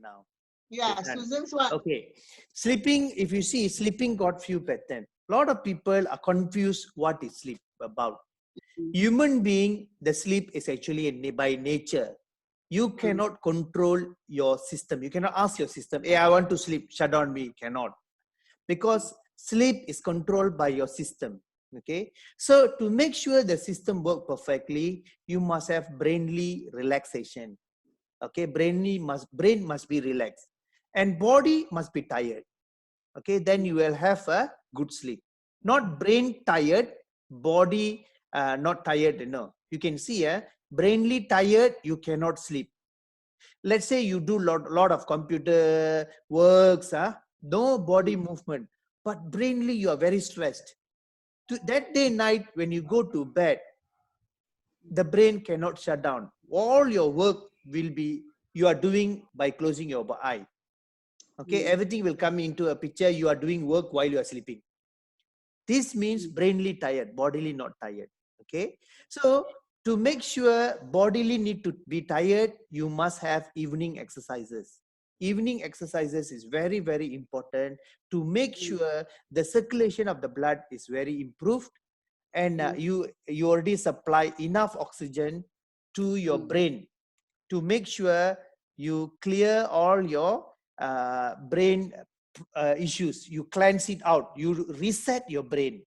now. Yeah, Okay, done. Susan's one. Okay. Sleeping, if you see, sleeping got few patterns. A lot of people are confused what is sleep about. Human being, the sleep is actually by nature. You cannot control your system. You cannot ask your system, hey, I want to sleep, shut down me. Cannot. Because sleep is controlled by your system. Okay. So to make sure the system work perfectly, you must have brainly relaxation. Okay. Brain must be relaxed. And body must be tired. Okay. Then you will have a good sleep. Not brain tired, body not tired. No. You can see, brainly tired, you cannot sleep. Let's say you do lot of computer works, no body movement, but brainly you are very stressed. That day night when you go to bed, the brain cannot shut down. All your work will be you are doing by closing your eye. Okay, everything will come into a picture. You are doing work while you are sleeping. This means brainly tired, bodily not tired. Okay, so to make sure bodily need to be tired, you must have evening exercises. Evening exercises is very, very important to make sure the circulation of the blood is very improved, and you already supply enough oxygen to your brain to make sure you clear all your brain issues. You cleanse it out. You reset your brain.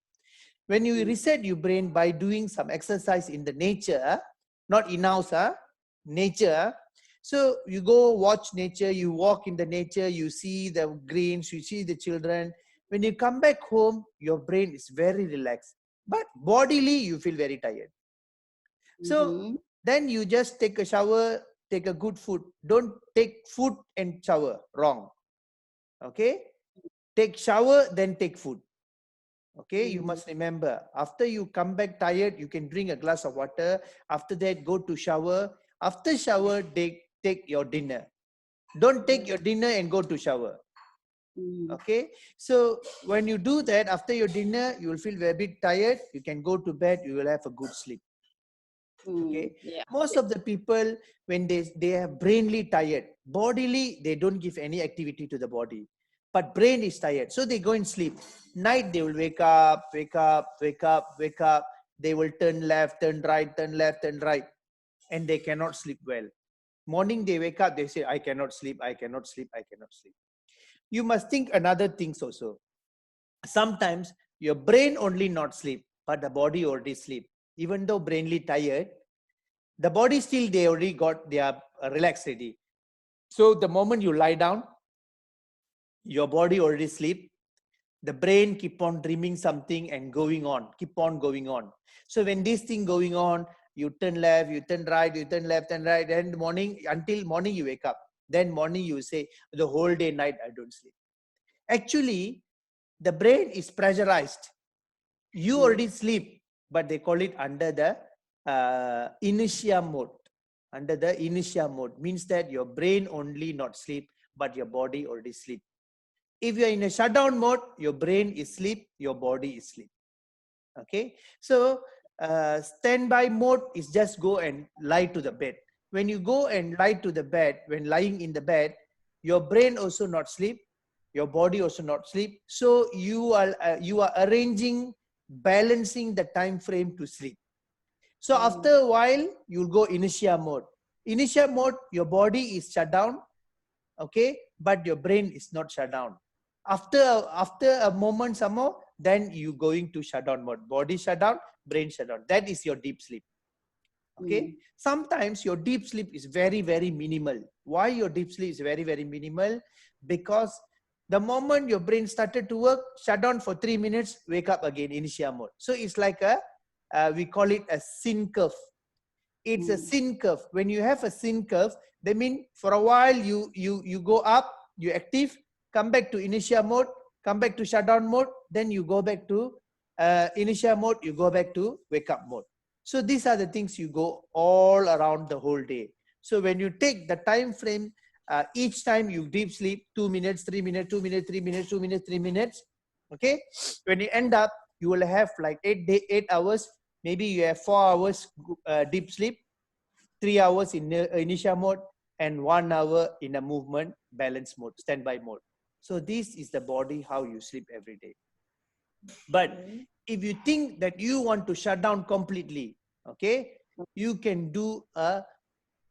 When you reset your brain by doing some exercise in the nature, not in house, nature. So you go watch nature, you walk in the nature, you see the greens, you see the children. When you come back home, your brain is very relaxed, but bodily you feel very tired. So then you just take a shower, take a good food. Don't take food and shower. Wrong. Okay? Take shower, then take food. Okay, you must remember, after you come back tired, you can drink a glass of water. After that, go to shower. After shower, take your dinner. Don't take your dinner and go to shower. Okay, so when you do that, after your dinner, you will feel very bit tired. You can go to bed, you will have a good sleep. Okay, most of the people, when they are brainly tired, bodily, they don't give any activity to the body. But brain is tired, so they go and sleep. Night they will wake up. They will turn left, turn right, turn left, turn right, and they cannot sleep well. Morning they wake up, they say, I cannot sleep, I cannot sleep, I cannot sleep. You must think another things also. Sometimes your brain only not sleep, but the body already sleep. Even though brainly tired, the body still they are relaxed ready. So the moment you lie down, your body already sleep. The brain keep on dreaming something and keep on going on. So when this thing going on, you turn left, you turn right, you turn left and right, and morning, until morning you wake up. Then morning you say, the whole day, night, I don't sleep. Actually, the brain is pressurized. You already sleep, but they call it under the inertia mode. Under the inertia mode means that your brain only not sleep, but your body already sleep. If you are in a shutdown mode, your brain is sleep, your body is sleep. Okay, so standby mode is just go and lie to the bed. When you go and lie to the bed, when lying in the bed, your brain also not sleep, your body also not sleep. So you are arranging, balancing the time frame to sleep. So after a while, you'll go inertia mode. Inertia mode, your body is shut down, okay, but your brain is not shut down. After a moment some more, then you going to shutdown mode. Body shut down, brain shut down. That is your deep sleep. Okay. Sometimes your deep sleep is very, very minimal. Why your deep sleep is very, very minimal? Because the moment your brain started to work, shut down for 3 minutes, wake up again, inertia mode. So it's like we call it a sin curve. It's a sin curve. When you have a sin curve, they mean for a while you go up, you active, come back to inertia mode, come back to shutdown mode, then you go back to inertia mode, you go back to wake up mode. So these are the things you go all around the whole day. So when you take the time frame, each time you deep sleep 2 minutes, 3 minutes, 2 minutes, 3 minutes, 2 minutes, 3 minutes. Okay. When you end up, you will have like 8 hours. Maybe you have 4 hours deep sleep, 3 hours in inertia mode, and 1 hour in a movement, balance mode, standby mode. So this is the body, how you sleep every day. But if you think that you want to shut down completely, okay, you can do a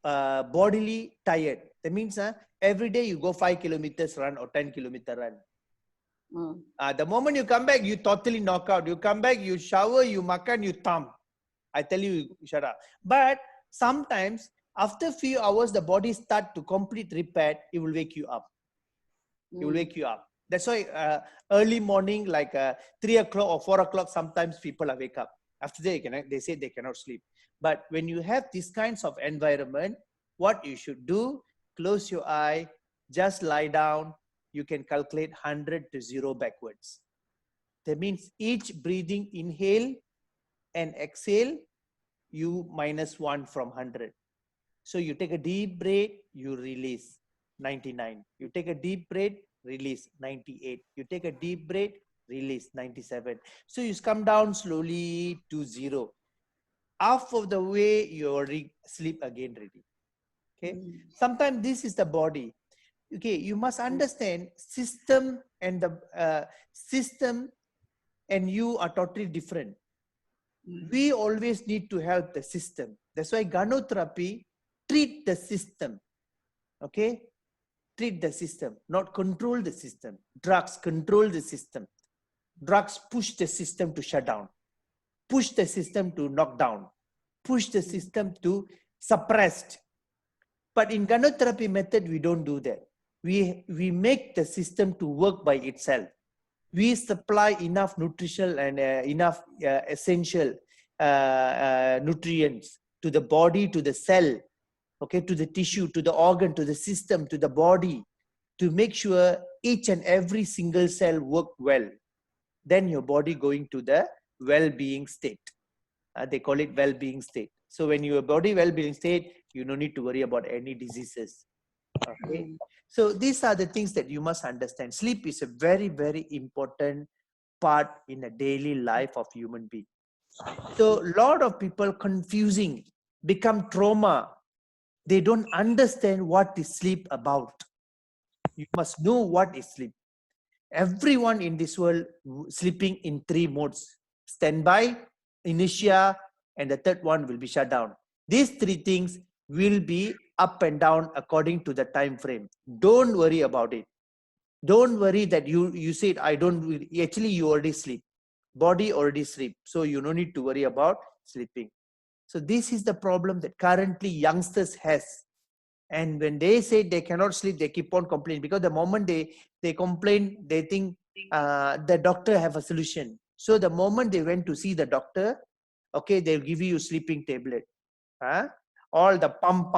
bodily tired. That means every day you go 5 kilometers run or 10-kilometer run. The moment you come back, you totally knock out. You come back, you shower, you makan, you thumb. I tell you, shut up. But sometimes after few hours, the body start to complete repair. It will wake you up. It will wake you up. That's why early morning, like 3 o'clock or 4 o'clock, sometimes people are wake up. After they say they cannot sleep. But when you have these kinds of environment, what you should do, close your eye, just lie down. You can calculate 100 to 0 backwards. That means each breathing inhale and exhale, you minus 1 from 100. So you take a deep breath, you release 99. You take a deep breath, release 98. You take a deep breath, release 97. So you come down slowly to 0. Half of the way you already sleep again ready. Okay. Sometimes this is the body. Okay. You must understand system and the system and you are totally different. We always need to help the system. That's why Ganotherapy treat the system. Okay. Treat the system, not control the system. Drugs control the system. Drugs push the system to shut down, push the system to knock down, push the system to suppressed. But in Ganotherapy method, we don't do that. We make the system to work by itself. We supply enough nutritional and enough essential nutrients to the body, to the cell, okay, to the tissue, to the organ, to the system, to the body, to make sure each and every single cell work well. Then your body going to the well-being state. They call it well-being state. So when your body well-being state, you don't need to worry about any diseases. Okay. So these are the things that you must understand. Sleep is a very, very important part in the daily life of human being. So a lot of people confusing, become trauma. They don't understand what is sleep about. You must know what is sleep. Everyone in this world sleeping in 3 modes: standby, inertia, and the third one will be shut down. These 3 things will be up and down according to the time frame. Don't worry about it. Don't worry that you said I don't. Actually, you already sleep. Body already sleep. So you don't need to worry about sleeping. So this is the problem that currently youngsters has. And when they say they cannot sleep, they keep on complaining, because the moment they complain, they think the doctor have a solution. So the moment they went to see the doctor, okay, they'll give you sleeping tablet. All the pump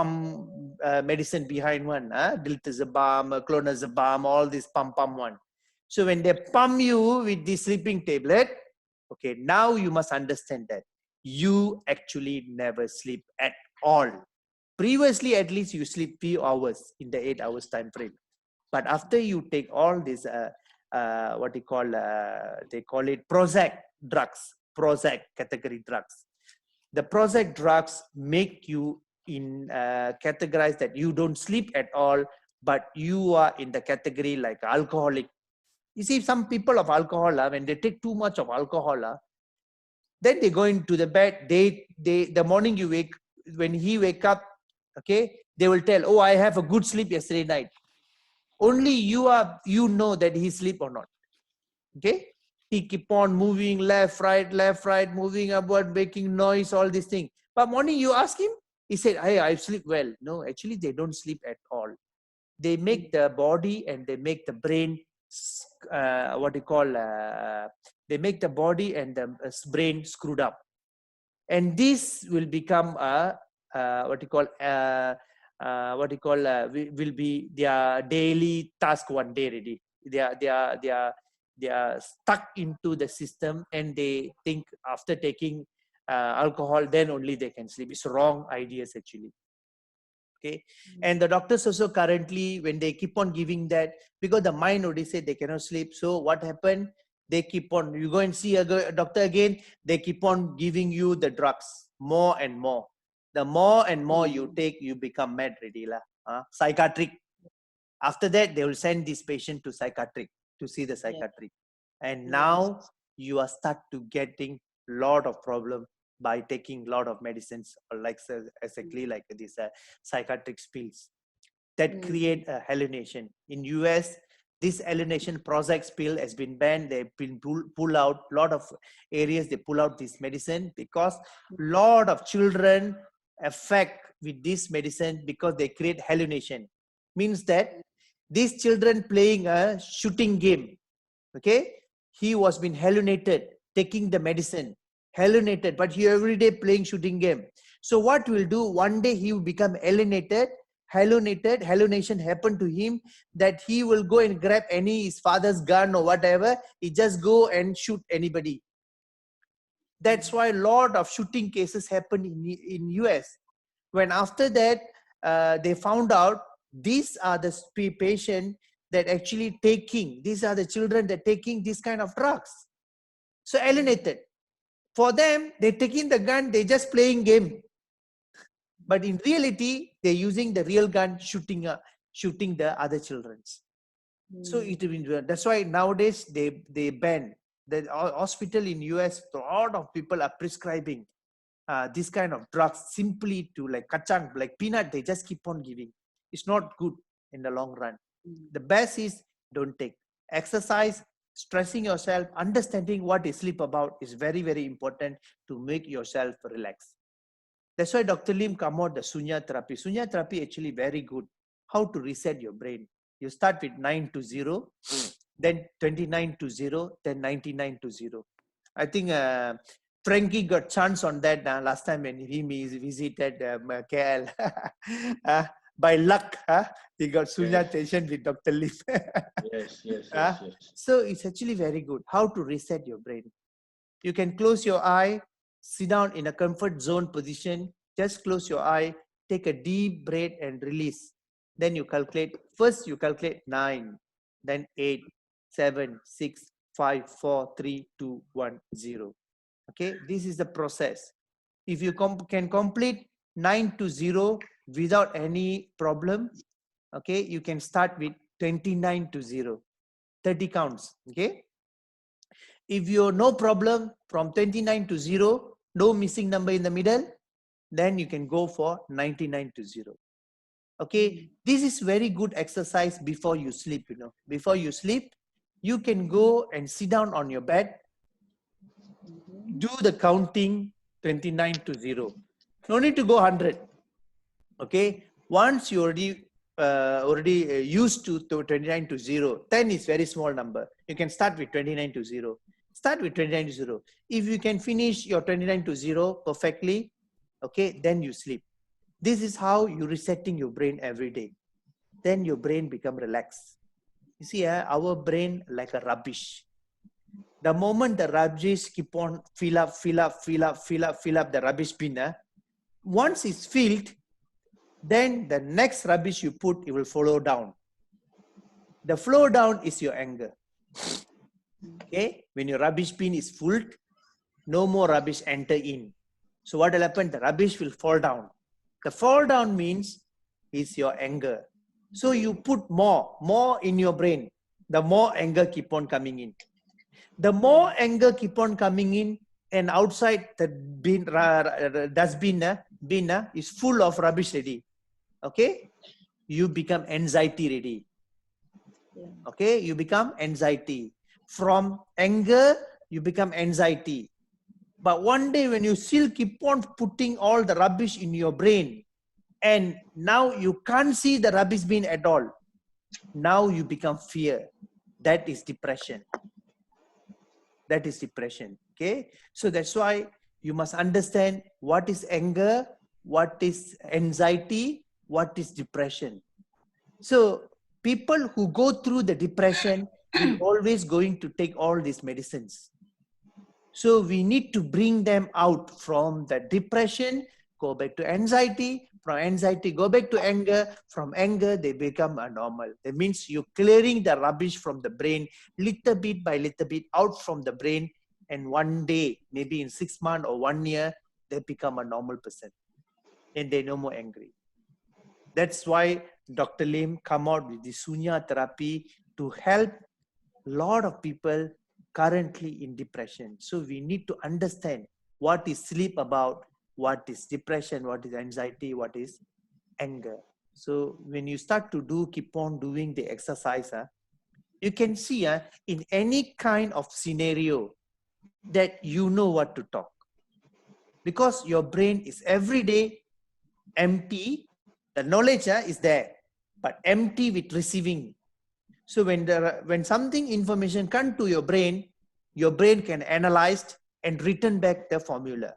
medicine behind one, diltiazepam, clonazepam, all this pump one. So when they pump you with the sleeping tablet, okay, now you must understand that you actually never sleep at all. Previously, at least you sleep few hours in the 8 hours time frame. But after you take all this, what you call, they call it Prozac drugs, Prozac category drugs. The Prozac drugs make you in categorize that you don't sleep at all, but you are in the category like alcoholic. You see, some people of alcohol, when they take too much of alcohol, then they go into the bed. The morning you wake, when he wake up, okay, they will tell, oh, I have a good sleep yesterday night. Only you know that he sleep or not. Okay, he keep on moving left, right, moving upward, making noise, all these things. But morning you ask him, he said, hey, I sleep well. No, actually they don't sleep at all. They make the body and they make the brain, they make the body and the brain screwed up. And this will become will be their daily task one day already. They are stuck into the system, and they think after taking alcohol, then only they can sleep. It's wrong ideas actually. Okay. And the doctors also currently, when they keep on giving that, because the mind already said they cannot sleep. So what happened? They keep on, you go and see a doctor again, they keep on giving you the drugs more and more. The more and more you take, you become mad already lah. psychiatric. After that, they will send this patient to psychiatric to see the psychiatric. And now you are start to getting lot of problem by taking lot of medicines, or like exactly like these psychiatric pills that create a hallucination. In US, this hallucination Prozac pill has been banned. They've been pull out lot of areas. They pull out this medicine because lot of children affect with this medicine because they create hallucination. Means that these children playing a shooting game, okay, he was been hallucinated taking the medicine, hallucinated, but he every day playing shooting game. So what will do, one day he will become hallucinated, hallucination happened to him, that he will go and grab any his father's gun or whatever, he just go and shoot anybody. That's why a lot of shooting cases happen in US. When after that they found out these are the patients that actually taking, these are the children that taking this kind of drugs. So alienated. For them, they taking the gun, they just playing game. But in reality, they're using the real gun, shooting the other children. So that's why nowadays they ban the hospital in US. A lot of people are prescribing this kind of drugs simply to like kacang, like peanut. They just keep on giving. It's not good in the long run. The best is don't take. Exercise, stressing yourself, understanding what is sleep about is very, very important to make yourself relax. That's why Dr. Lim come out the Sunya therapy. Sunya therapy actually very good. How to reset your brain. You start with 9 to 0, then 29 to 0, then 99 to 0. I think Frankie got chance on that last time when he visited KL. By luck, he got Sunya session with Dr. Lim. Yes. So it's actually very good. How to reset your brain. You can close your eye, sit down in a comfort zone position, just close your eye, take a deep breath and release. Then you calculate. First you calculate 9, then 8, 7, 6, 5, 4, 3, 2, 1, 0. Okay, this is the process. If you can complete 9 to 0 without any problem, okay, you can start with 29 to 0, 30 counts. Okay, if you're no problem from 29 to 0, no missing number in the middle, then you can go for 99 to 0. Okay, this is very good exercise before you sleep. Before you sleep, you can go and sit down on your bed, do the counting 29 to 0. No need to go 100. Okay, once you already used to 29 to 0, 10 is very small number. You can start with 29 to 0. Start with 29 to 0. If you can finish your 29 to 0 perfectly, okay, then you sleep. This is how you're resetting your brain every day. Then your brain become relaxed. You see, our brain like a rubbish. The moment the rubbish keep on fill up the rubbish bin, once it's filled, then the next rubbish you put, it will follow down. The flow down is your anger. Okay, when your rubbish bin is full, no more rubbish enter in. So what will happen? The rubbish will fall down. The fall down means is your anger. So you put more in your brain. The more anger keep on coming in. The more anger keep on coming in, and outside the bin, dustbin is full of rubbish ready. Okay, you become anxiety ready. Okay, you become anxiety. From anger, you become anxiety. But one day when you still keep on putting all the rubbish in your brain, and now you can't see the rubbish bin at all, now you become fear. That is depression. That is depression. Okay, so that's why you must understand what is anger, what is anxiety, what is depression. So people who go through the depression will always going to take all these medicines. So we need to bring them out from the depression, go back to anxiety, from anxiety, go back to anger, from anger, they become a normal. That means you're clearing the rubbish from the brain, little bit by little bit out from the brain, and one day, maybe in 6 months or 1 year, they become a normal person, and they're no more angry. That's why Dr. Lim come out with the Sunya therapy to help a lot of people currently in depression. So we need to understand what is sleep about, what is depression, what is anxiety, what is anger. So when you start to keep on doing the exercise, you can see in any kind of scenario that you know what to talk. Because your brain is every day empty, the knowledge is there, but empty with receiving. So when something information come to your brain can analyze and return back the formula.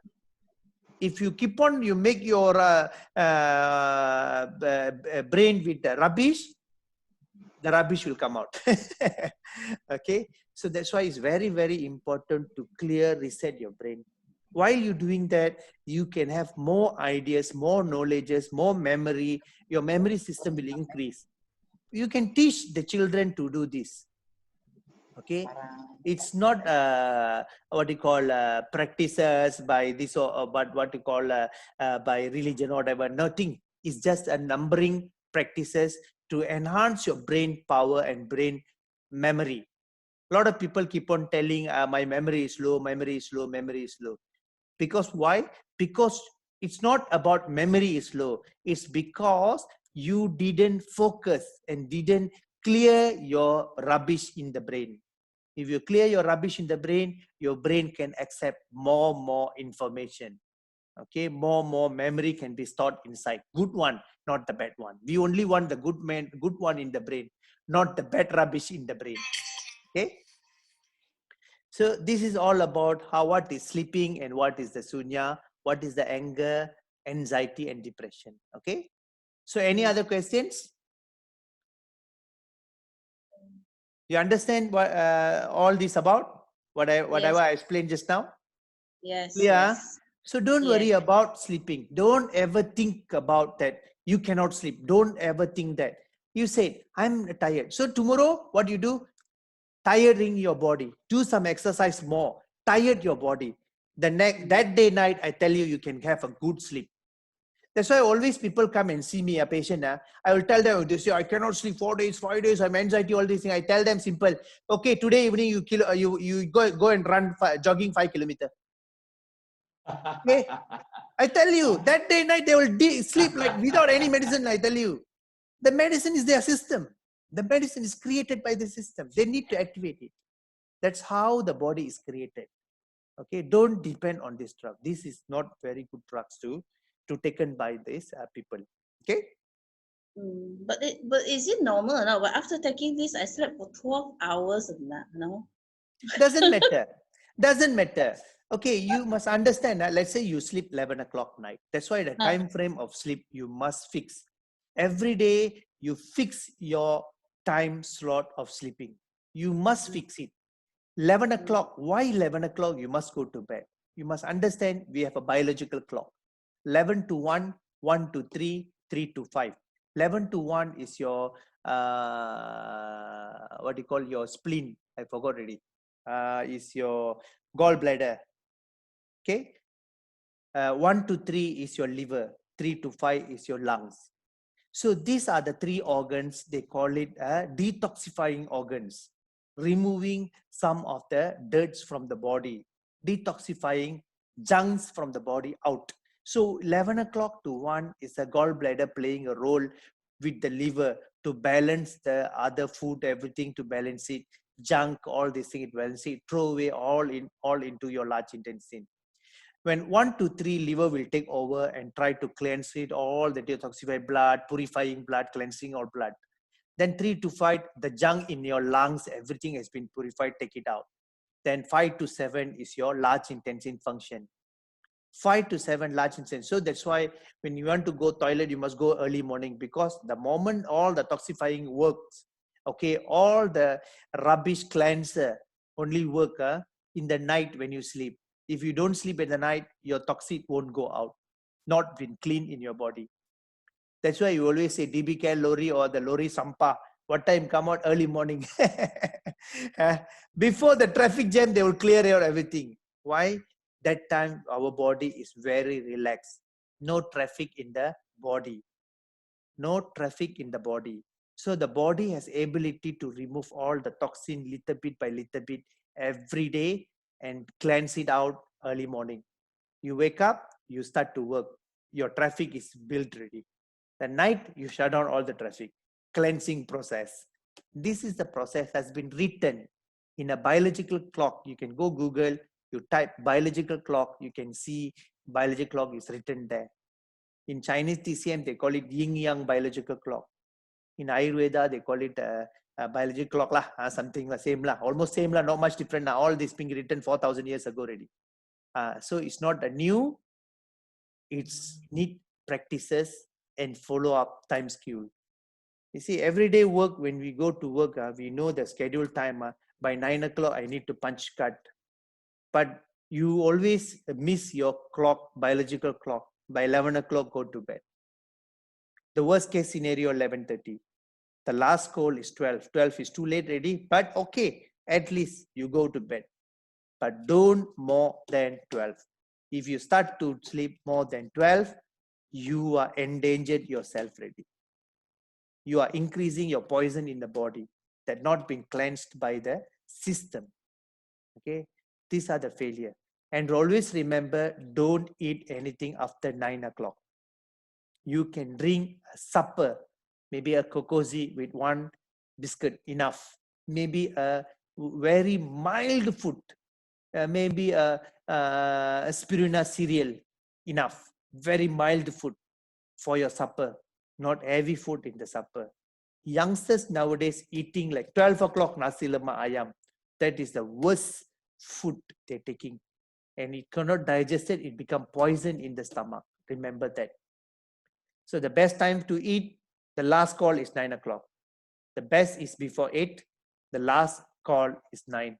If you keep on, you make your brain with the rubbish will come out. Okay, so that's why it's very, very important to clear, reset your brain. While you're doing that, you can have more ideas, more knowledges, more memory. Your memory system will increase. You can teach the children to do this. Okay, it's not what you call practices by this or but what you call by religion or whatever. Nothing. It's just a numbering practices to enhance your brain power and brain memory. A lot of people keep on telling my memory is low, memory is low, memory is low. Because why? Because it's not about memory is low. It's because you didn't focus and didn't clear your rubbish in the brain. If you clear your rubbish in the brain, your brain can accept more information. Okay, more memory can be stored inside. Good one, not the bad one. We only want the good one in the brain, not the bad rubbish in the brain. Okay. So this is all about what is sleeping and what is the sunya, what is the anger, anxiety, and depression. Okay. So any other questions? You understand what all this about? Whatever I explained just now? Yes. Yeah. Yes. So don't worry about sleeping. Don't ever think about that. You cannot sleep. Don't ever think that. You said, I'm tired. So tomorrow, what you do? Tiring your body. Do some exercise more. Tired your body. That day night, I tell you, you can have a good sleep. That's why always people come and see me, a patient. I will tell them, they say, I cannot sleep 4 days, 5 days, I'm anxiety, all these things. I tell them simple. Okay, today evening you go and run jogging 5 kilometers. Okay, I tell you, that day night they will sleep like without any medicine. I tell you, the medicine is their system. The medicine is created by the system. They need to activate it. That's how the body is created. Okay, don't depend on this drug. This is not very good drugs to taken by these people. Okay. But is it normal or not? But after taking this, I slept for 12 hours of that. No. Doesn't matter. Doesn't matter. Okay, you must understand. Let's say you sleep 11 o'clock night. That's why the time frame of sleep you must fix. Every day you fix your time slot of sleeping. You must fix it. 11 o'clock. Why 11 o'clock? You must go to bed. You must understand we have a biological clock. 11 to 1, 1 to 3, 3 to 5. 11 to 1 is your, what do you call your spleen? I forgot already. Is your gallbladder. Okay. 1 to 3 is your liver. 3 to 5 is your lungs. So these are the three organs. They call it detoxifying organs, removing some of the dirts from the body, detoxifying junks from the body out. So 11 o'clock to 1 is the gallbladder playing a role with the liver to balance the other food, everything to balance it, junk, all these things, balance it, throw away all into your large intestine. When 1 to 3, liver will take over and try to cleanse it, all the detoxified blood, purifying blood, cleansing all blood. Then 3 to 5, the junk in your lungs, everything has been purified, take it out. Then 5 to 7 is your large intestine function. 5 to 7 large intestine. So that's why when you want to go toilet, you must go early morning, because the moment all the toxifying works, okay, all the rubbish cleanser only work in the night when you sleep. If you don't sleep at the night, your toxic won't go out, not been clean in your body. That's why you always say DBK lorry or the lorry sampa. What time come out? Early morning. Before the traffic jam, they will clear out everything. Why? That time our body is very relaxed. No traffic in the body. no traffic in the body. So the body has ability to remove all the toxin little bit by little bit every day and cleanse it out early morning. You wake up, you start to work. Your traffic is built ready. The night, you shut down all the traffic. Cleansing process. This is the process has been written in a biological clock. You can go Google, you type biological clock, you can see biological clock is written there. In Chinese TCM, they call it yin-yang biological clock. In Ayurveda, they call it a biological clock, something the same, almost same, not much different. All this being written 4,000 years ago already. So it's not a new, it's neat practices and follow up time schedule. You see, everyday work, when we go to work, we know the scheduled time. By 9 o'clock, I need to punch cut. But you always miss your clock, biological clock. By 11 o'clock, go to bed. The worst case scenario, 11:30. The last call is 12. 12 is too late already, but okay, at least you go to bed. But don't more than 12. If you start to sleep more than 12, you are endangered yourself already. You are increasing your poison in the body that not been cleansed by the system. Okay, these are the failure. And always remember, don't eat anything after 9 o'clock. You can drink a supper, maybe a cocoa-zee with one biscuit, enough. Maybe a very mild food, maybe a spirulina cereal, enough. Very mild food for your supper, not heavy food in the supper. Youngsters nowadays eating like 12 o'clock nasi lemak ayam. That is the worst food they're taking. And it cannot digest it, it becomes poison in the stomach. Remember that. So the best time to eat, the last call is 9 o'clock. The best is before 8. The last call is 9.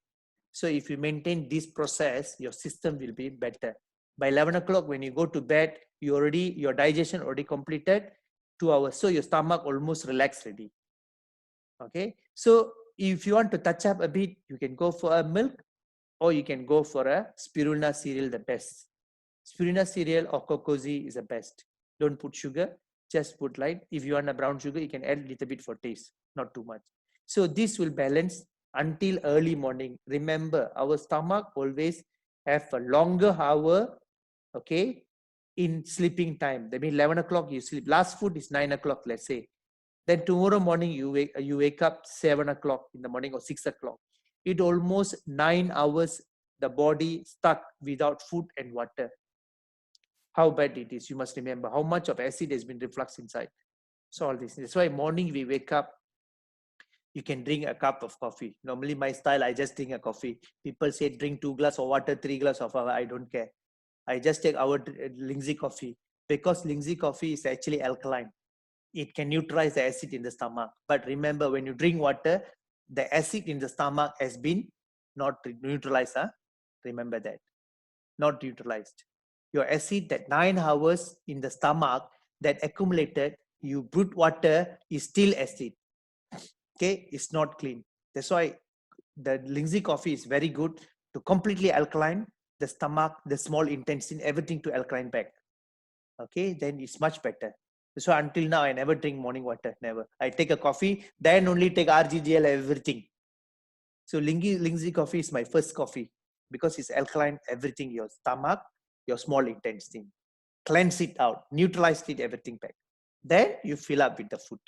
So if you maintain this process, your system will be better. By 11 o'clock, when you go to bed, your digestion already completed, 2 hours. So your stomach almost relaxed already. Okay. So if you want to touch up a bit, you can go for a milk or you can go for a spirulina cereal, the best. Spirulina cereal or cocoa-zee is the best. Don't put sugar, just put light. If you want a brown sugar, you can add a little bit for taste, not too much. So this will balance until early morning. Remember, our stomach always have a longer hour, okay, in sleeping time. That means 11 o'clock you sleep. Last food is 9 o'clock, let's say. Then tomorrow morning you wake up 7 o'clock in the morning or 6 o'clock. It almost 9 hours the body stuck without food and water. How bad it is, you must remember how much of acid has been reflux inside. So all this. That's why morning we wake up, you can drink a cup of coffee. Normally my style, I just drink a coffee. People say drink 2 glasses of water, 3 glasses of water. I don't care. I just take our Lingzi coffee because Lingzi coffee is actually alkaline. It can neutralize the acid in the stomach. But remember, when you drink water, the acid in the stomach has been not neutralized. Remember that. Not neutralized. Your acid, that 9 hours in the stomach that accumulated, you put water, is still acid. Okay, it's not clean. That's why the Lingzi coffee is very good to completely alkaline the stomach, the small intestine, everything to alkaline back. Okay, then it's much better. So until now, I never drink morning water, never. I take a coffee, then only take RGGL, everything. So Lingzi coffee is my first coffee because it's alkaline, everything, your stomach, your small intestine. Cleanse it out, neutralize it, everything back. Then you fill up with the food.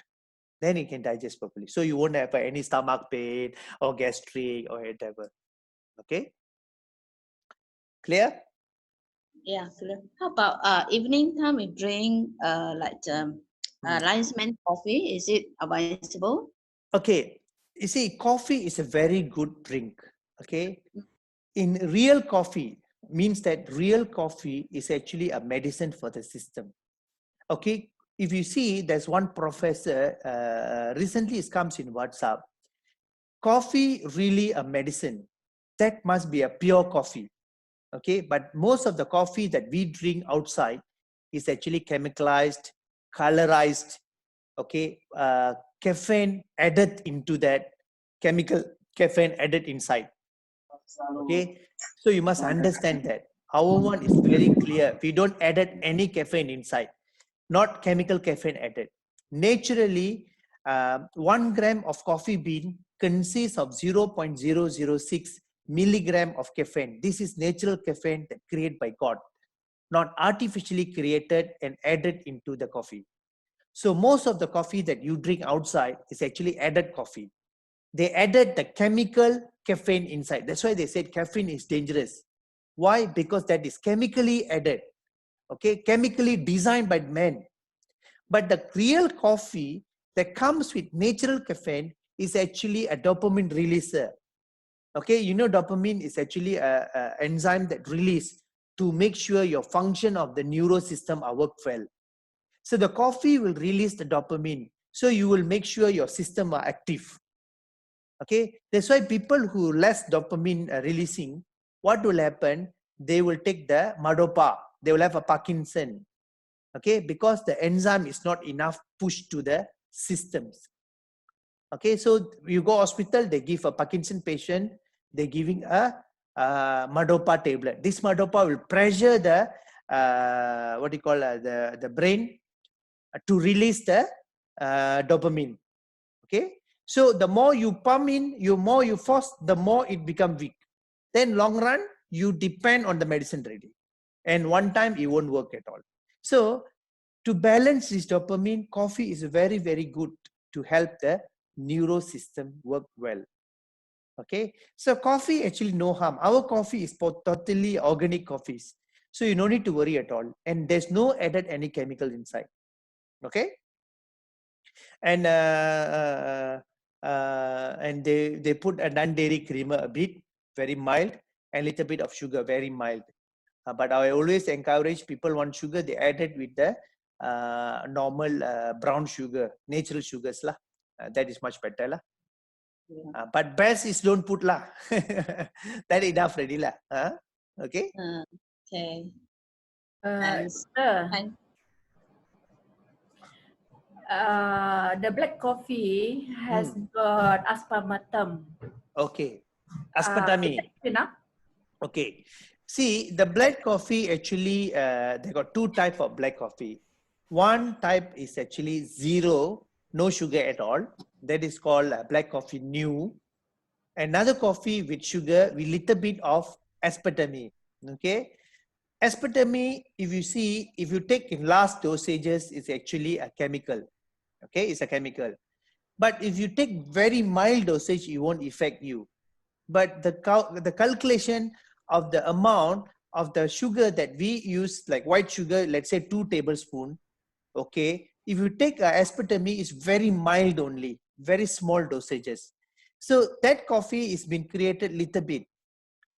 Then you can digest properly. So you won't have any stomach pain or gastric or whatever. Okay? Clear? Yeah, clear. How about evening time we drink lion's mane coffee? Is it advisable? Okay. You see, coffee is a very good drink. Okay. In real coffee means that real coffee is actually a medicine for the system. Okay. If you see, there's one professor recently it comes in WhatsApp. Coffee really a medicine. That must be a pure coffee. Okay. But most of the coffee that we drink outside is actually chemicalized, colorized, okay, caffeine added into that, chemical caffeine added inside. Okay, so you must understand that our one is very clear. We don't added any caffeine inside, not chemical caffeine added. Naturally, 1 gram of coffee bean consists of 0.006 milligram of caffeine. This is natural caffeine that created by God, not artificially created and added into the coffee. So most of the coffee that you drink outside is actually added coffee. They added the chemical caffeine inside. That's why they said caffeine is dangerous. Why? Because that is chemically added, okay, chemically designed by men. But the real coffee that comes with natural caffeine is actually a dopamine releaser. Okay, you know, dopamine is actually a enzyme that release to make sure your function of the neuro system are work well. So the coffee will release the dopamine. So you will make sure your system are active. Okay, that's why people who less dopamine releasing, what will happen? They will take the Madopa. They will have a Parkinson. Okay, because the enzyme is not enough push to the systems. Okay, so you go hospital, they give a Parkinson patient, they're giving a Madopa tablet. This Madopa will pressure the what do you call the brain to release the dopamine. Okay, so the more you pump in, the more you force, the more it become weak. Then long run, you depend on the medicine ready, and one time it won't work at all. So to balance this dopamine, coffee is very, very good to help the neuro system work well. Okay, so coffee actually no harm. Our coffee is totally organic coffees, so you no need to worry at all, and there's no added any chemical inside. Okay, and they put a non-dairy creamer a bit, very mild, and little bit of sugar, very mild. But I always encourage people want sugar, they add it with the normal brown sugar, natural sugars lah. That is much better lah. Yeah. But best is don't put lah. That enough already lah. Okay. Okay. Sir, And the black coffee has got aspartame. Okay. Aspartame. Okay. See, the black coffee actually, they got two types of black coffee. One type is actually zero, no sugar at all. That is called black coffee new. Another coffee with sugar with little bit of aspartame. Okay. Aspartame, if you see, if you take in large dosages, it's actually a chemical. Okay, it's a chemical. But if you take very mild dosage, it won't affect you. But the calculation of the amount of the sugar that we use, like white sugar, let's say 2 tablespoons. Okay, if you take aspartame, it's very mild only, very small dosages. So that coffee is been created little bit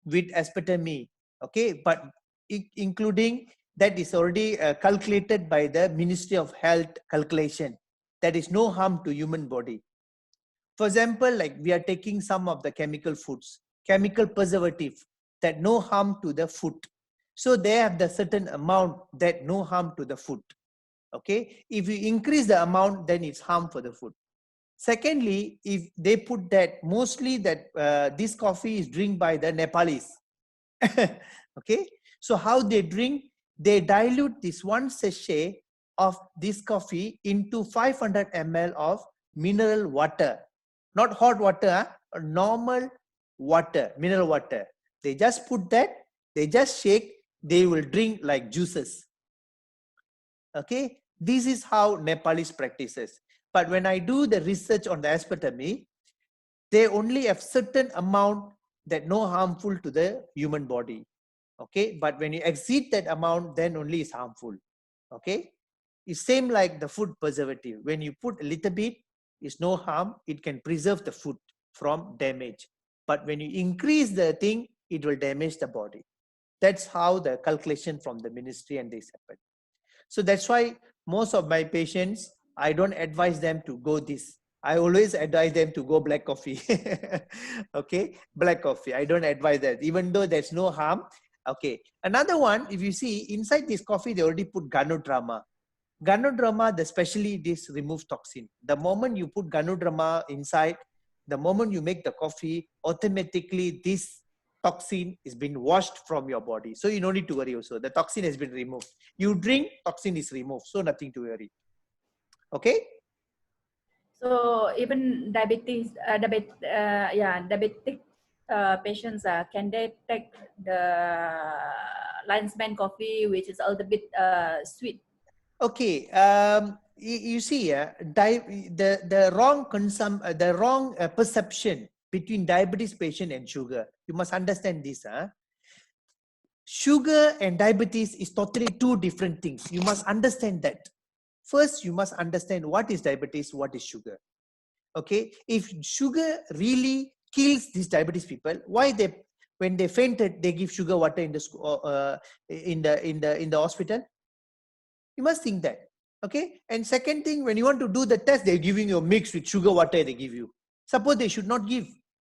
with aspartame. Okay, but including that is already calculated by the Ministry of Health calculation. That is no harm to human body. For example, like we are taking some of the chemical foods, chemical preservative that no harm to the food. So they have the certain amount that no harm to the food. Okay, if you increase the amount, then it's harm for the food. Secondly, if they put that, mostly that this coffee is drink by the Nepalis. Okay, so how they drink, they dilute this 1 sachet of this coffee into 500 ml of mineral water, not hot water, normal water, mineral water. They just put that, they just shake, they will drink like juices. Okay, this is how Nepalese practices. But when I do the research on the aspartame, they only have certain amount that no harmful to the human body. Okay, but when you exceed that amount, then only is harmful. Okay, it's same like the food preservative. When you put a little bit, it's no harm. It can preserve the food from damage. But when you increase the thing, it will damage the body. That's how the calculation from the ministry and this happen. So that's why most of my patients, I don't advise them to go this. I always advise them to go black coffee. Okay, black coffee. I don't advise that, even though there's no harm. Okay, another one, if you see inside this coffee, they already put Ganoderma. Ganoderma, especially this remove toxin. The moment you put Ganoderma inside, the moment you make the coffee, automatically this toxin is being washed from your body. So you don't need to worry also. The toxin has been removed. You drink, toxin is removed. So nothing to worry. Okay. So even diabetic patients can they take the Linesman coffee, which is a little bit sweet? Okay, you see, the wrong perception between diabetes patient and sugar. You must understand this. Sugar and diabetes is totally two different things. You must understand that. First, you must understand what is diabetes, what is sugar. Okay, if sugar really kills these diabetes people, why they, when they fainted, they give sugar water in the hospital? You must think that. Okay, and second thing, when you want to do the test, they're giving you a mix with sugar water. They give you. Suppose they should not give.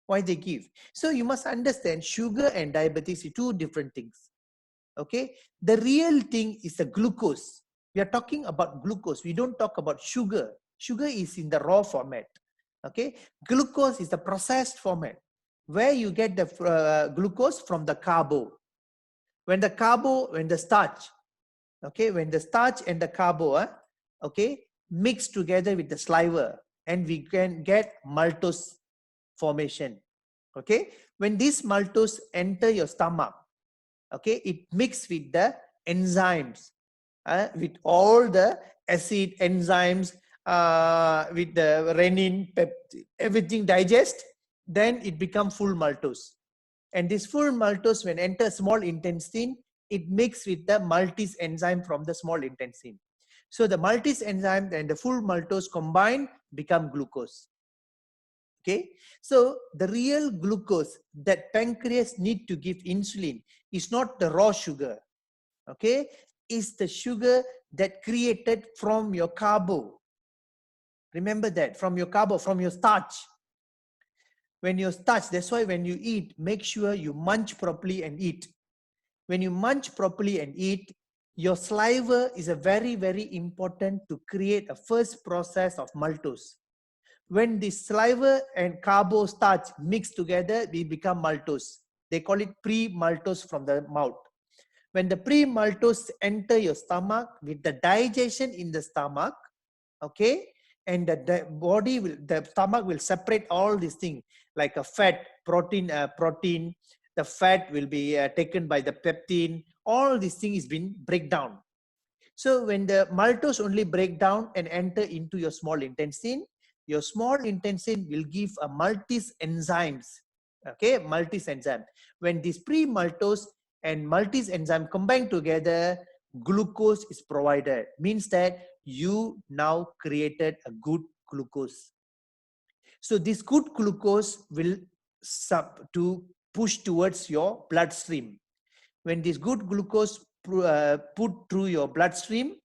Why they give? So you must understand sugar and diabetes are two different things. Okay, the real thing is the glucose. We are talking about glucose. We don't talk about sugar. Sugar is in the raw format. Okay, glucose is the processed format, where you get the glucose from the carbo. When the starch, okay, when the starch and the carbo, okay, mix together with the saliva, and we can get maltose formation. Okay, when this maltose enter your stomach, okay, it mixed with the enzymes, with all the acid enzymes, with the renin, everything digest, then it become full maltose. And this full maltose, when enter small intestine, it mixes with the maltase enzyme from the small intestine. So the maltase enzyme and the full maltose combined become glucose. Okay, so the real glucose that pancreas need to give insulin is not the raw sugar. Okay, is the sugar that created from your carbo. Remember that, from your carbo, from your starch. When you starch, that's why when you eat, make sure you munch properly and eat. When you munch properly and eat, your saliva is a very, very important to create a first process of maltose. When the saliva and carbo starch mix together, we become maltose. They call it pre-maltose from the mouth. When the pre-maltose enter your stomach, with the digestion in the stomach, okay, and the body will, the stomach will separate all these things like a fat, protein. The fat will be taken by the peptine. All these things is been break down. So when the maltose only break down and enter into your small intestine, your small intestine will give a maltase enzymes. Okay, maltase enzyme. When this pre-maltose and maltase enzyme combine together, glucose is provided. Means that you now created a good glucose. So this good glucose will push towards your bloodstream. When this good glucose put through your bloodstream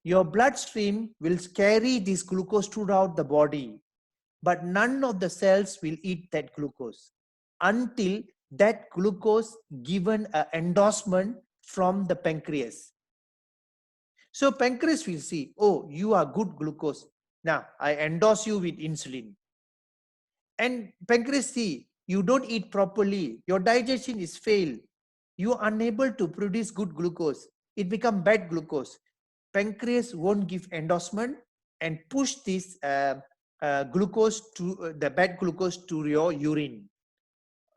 will carry this glucose throughout the body. But none of the cells will eat that glucose until that glucose given an endorsement from the pancreas. So pancreas will see, oh, you are good glucose. Now I endorse you with insulin. And pancreas see, you don't eat properly. Your digestion is failed. You are unable to produce good glucose. It becomes bad glucose. Pancreas won't give endorsement and push this glucose to the bad glucose to your urine.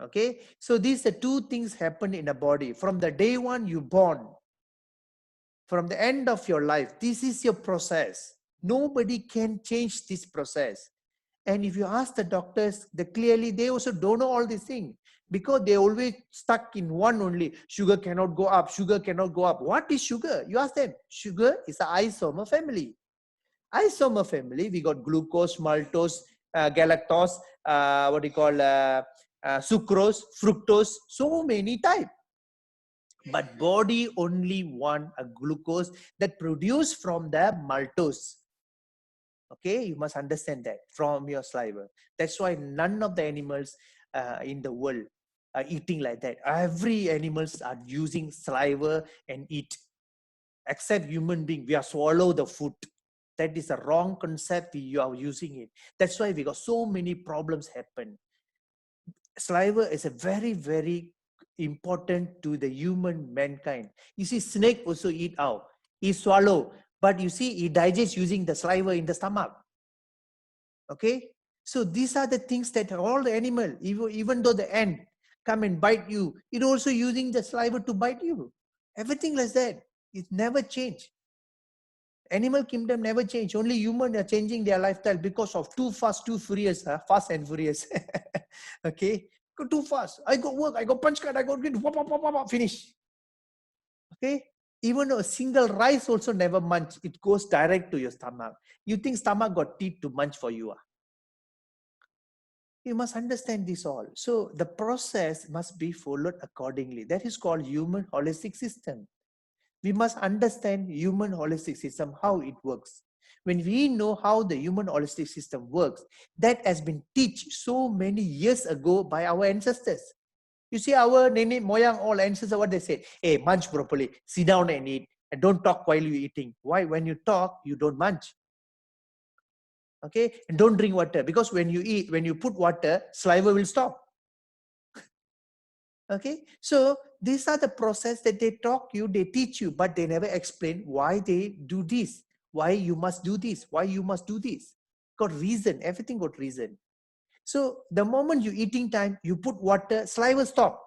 Okay, so these are two things happen in the body from the day one you born, from the end of your life. This is your process. Nobody can change this process. And if you ask the doctors, clearly they also don't know all these things, because they always stuck in one only. Sugar cannot go up. Sugar cannot go up. What is sugar? You ask them. Sugar is an isomer family. Isomer family, we got glucose, maltose, galactose, sucrose, fructose, so many types. But body only want a glucose that produced from the maltose. Okay, you must understand that from your saliva. That's why none of the animals in the world are eating like that. Every animals are using saliva and eat, except human being. We are swallow the food. That is a wrong concept. You are using it. That's why we got so many problems happen. Saliva is a very, very important to the human mankind. You see, snake also eat out. He swallow, but you see, he digests using the saliva in the stomach. Okay. So these are the things that all the animal, even though the ant come and bite you, it also using the saliva to bite you. Everything like that. It never change. Animal kingdom never change. Only human are changing their lifestyle because of too fast, too furious, fast and furious. Okay, go too fast. I go work, I go punch card, I go finish. Okay, even a single rice also never munch. It goes direct to your stomach. You think stomach got teeth to munch for you? You must understand this all. So the process must be followed accordingly. That is called human holistic system. We must understand human holistic system, how it works. When we know how the human holistic system works, that has been taught so many years ago by our ancestors. You see, our nene, moyang, all ancestors, what they say, hey, munch properly, sit down and eat, and don't talk while you're eating. Why? When you talk, you don't munch. Okay, and don't drink water, because when you eat, when you put water, saliva will stop. Okay, so these are the process that they talk you, they teach you, but they never explain why they do this, why you must do this, why you must do this. Got reason, everything got reason. So the moment you eating time, you put water, saliva stop.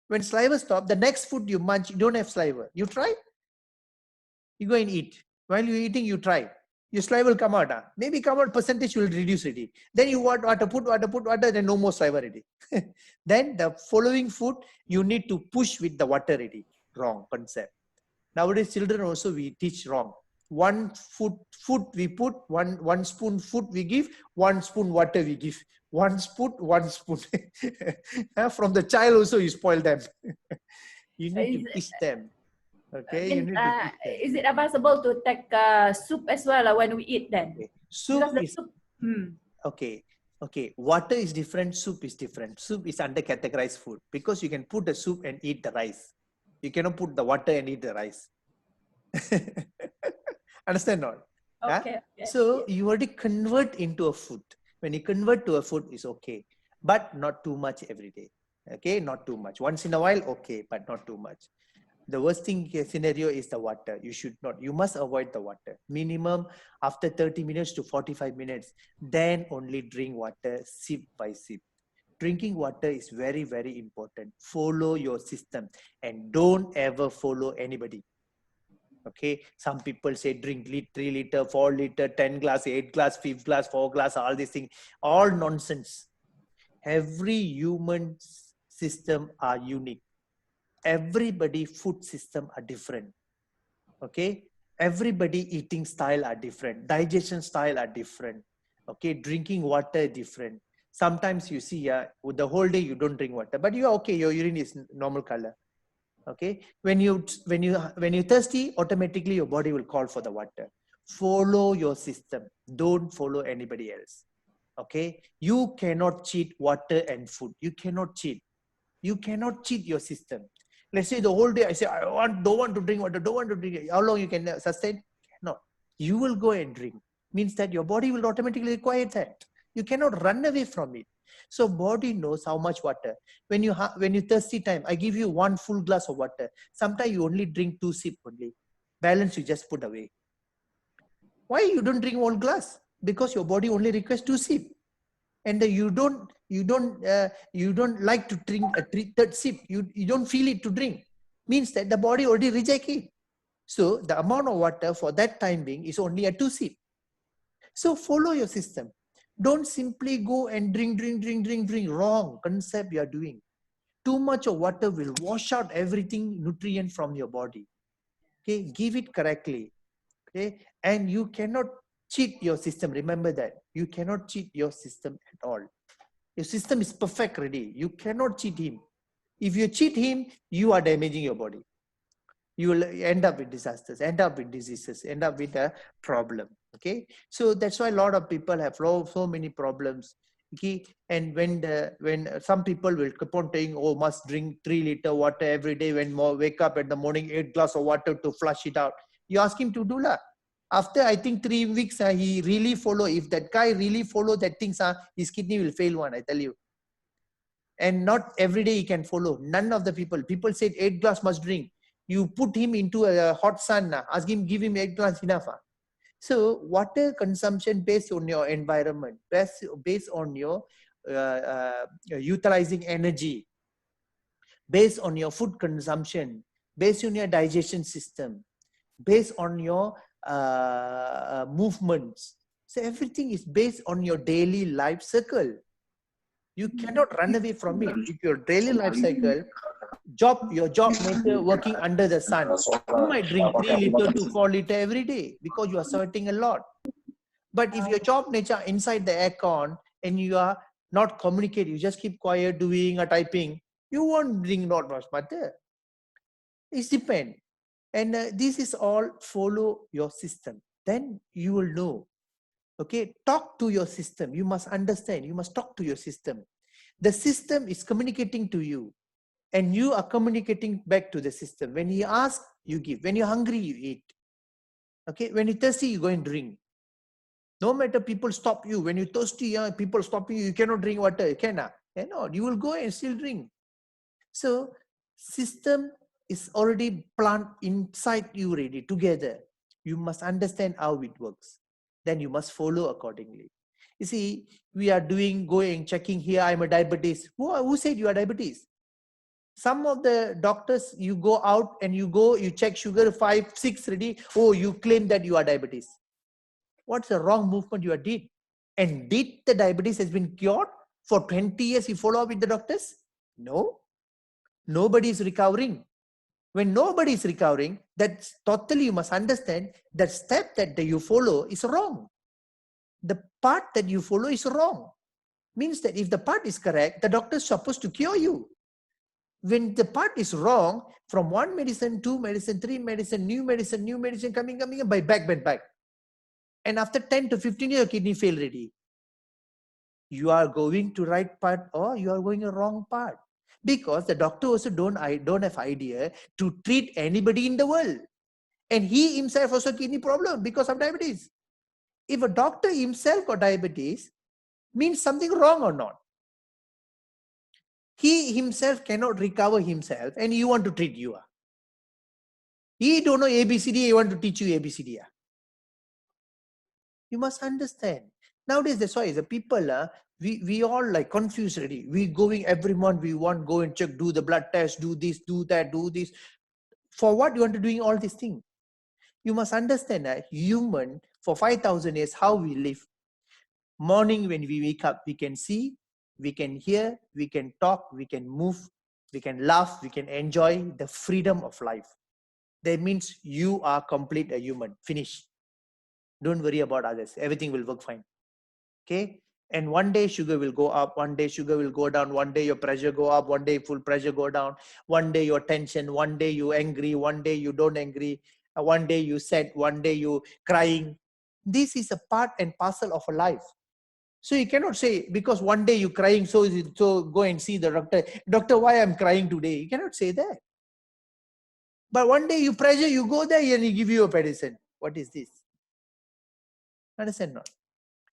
When saliva stop, the next food you munch, you don't have saliva. You try, you go and eat. While you're eating, you try. Your saliva will come out. Maybe come out, percentage will reduce already. Then you want water, put water, then no more saliva already. Then the following food, you need to push with the water already. Wrong concept. Nowadays, children also we teach wrong. One food we put, one spoon food we give, one spoon water we give. One spoon. From the child also you spoil them. You need to teach them. Okay, you need to teach them. Is it advisable to take soup as well when we eat then? Okay. Soup Because the is soup, okay. Water is different. Soup is different. Soup is under categorized food because you can put the soup and eat the rice. You cannot put the water and eat the rice. Understand not? okay. So you already convert into a food. When you convert to a food, is okay, but not too much every day. Okay, not too much. Once in a while, okay, but not too much. The worst thing scenario is the water. You should not. You must avoid the water. Minimum after 30 minutes to 45 minutes. Then only drink water sip by sip. Drinking water is very, very important. Follow your system and don't ever follow anybody. Okay, some people say drink 3 liter, 4 liter, 10 glass, 8 glass, 5 glass, 4 glass, all these things, all nonsense. Every human system are unique. Everybody food system are different. Okay, everybody eating style are different, digestion style are different. Okay, drinking water different. Sometimes you see the whole day you don't drink water, but you're okay, your urine is normal color. Okay, when you're thirsty, automatically your body will call for the water. Follow your system, don't follow anybody else. Okay, you cannot cheat water and food. You cannot cheat your system. Let's say the whole day I say don't want to drink water, don't want to drink it. How long you can sustain? No, you will go and drink. Means that your body will automatically require that. You cannot run away from it. So body knows how much water. When you thirsty time, I give you 1 full glass of water. Sometimes you only drink 2 sip only. Balance you just put away. Why you don't drink 1 glass? Because your body only requires 2 sip, and you don't like to drink a third sip. You don't feel it to drink. Means that the body already reject it. So the amount of water for that time being is only a 2 sip. So follow your system. Don't simply go and drink. Wrong concept you are doing. Too much of water will wash out everything nutrient from your body. Okay, give it correctly. Okay, and you cannot cheat your system. Remember that you cannot cheat your system at all. Your system is perfect already. You cannot cheat him. If you cheat him, you are damaging your body. You will end up with disasters, end up with diseases, end up with a problem. Okay, so that's why a lot of people have so many problems. Okay, and when some people will keep on saying, oh, must drink 3 liter water every day. When wake up in the morning, 8 glass of water to flush it out. You ask him to do that. After I think 3 weeks, he really follow. If that guy really follow that things, his kidney will fail one. I tell you. And not every day he can follow. None of the people said 8 glass must drink. You put him into a hot sun, ask him, give him 8 glass enough. So water consumption based on your environment, based on your utilizing energy, based on your food consumption, based on your digestion system, based on your movements. So everything is based on your daily life cycle. You cannot run away from it. If your daily life cycle, your job nature working under the sun, you might drink 3 liter to 4 liter every day because you are sweating a lot. But if your job nature inside the aircon and you are not communicating, you just keep quiet, doing or typing, you won't drink not much water. It depends. And this is all follow your system. Then you will know. Okay, talk to your system. You must understand. You must talk to your system. The system is communicating to you, and you are communicating back to the system. When he asks, you give. When you're hungry, you eat. Okay, when you're thirsty, you go and drink. No matter people stop you. When you're thirsty, people stop you. You cannot drink water. You cannot. You will go and still drink. So system is already planted inside you ready together. You must understand how it works. Then you must follow accordingly. You see, we are going, checking here, I'm a diabetes. Who said you are diabetes? Some of the doctors, you go out and you check sugar 5, 6 ready. Oh, you claim that you are diabetes. What's the wrong movement you did? And did the diabetes has been cured? For 20 years you follow up with the doctors? No. Nobody is recovering. When nobody is recovering, that's totally, you must understand that step that you follow is wrong. The part that you follow is wrong. Means that if the part is correct, the doctor is supposed to cure you. When the part is wrong, from one medicine, two medicine, three medicine, new medicine coming by back. And after 10 to 15 years, your kidney fail ready. You are going to right part or you are going a wrong part. Because the doctor also don't have idea to treat anybody in the world. And he himself also kidney problem because of diabetes. If a doctor himself got diabetes, means something wrong or not. He himself cannot recover himself and you want to treat you. He don't know ABCD, he want to teach you ABCD. You must understand. Nowadays, that's why the people, we all like confused already. We going every month, we want go and check, do the blood test, do this, do that, do this. For what you want to doing all these things? You must understand that human, for 5,000 years, how we live. Morning when we wake up, we can see, we can hear, we can talk, we can move, we can laugh, we can enjoy the freedom of life. That means you are complete a human. Finish. Don't worry about others. Everything will work fine. Okay. And one day sugar will go up, one day sugar will go down, one day your pressure go up, one day full pressure go down, one day your tension, one day you angry, one day you don't angry, one day you sad, one day you crying. This is a part and parcel of a life. So you cannot say because one day you crying, so go and see the doctor. Doctor, why I'm crying today? You cannot say that. But one day you pressure, you go there and he give you a medicine. What is this? Understand not?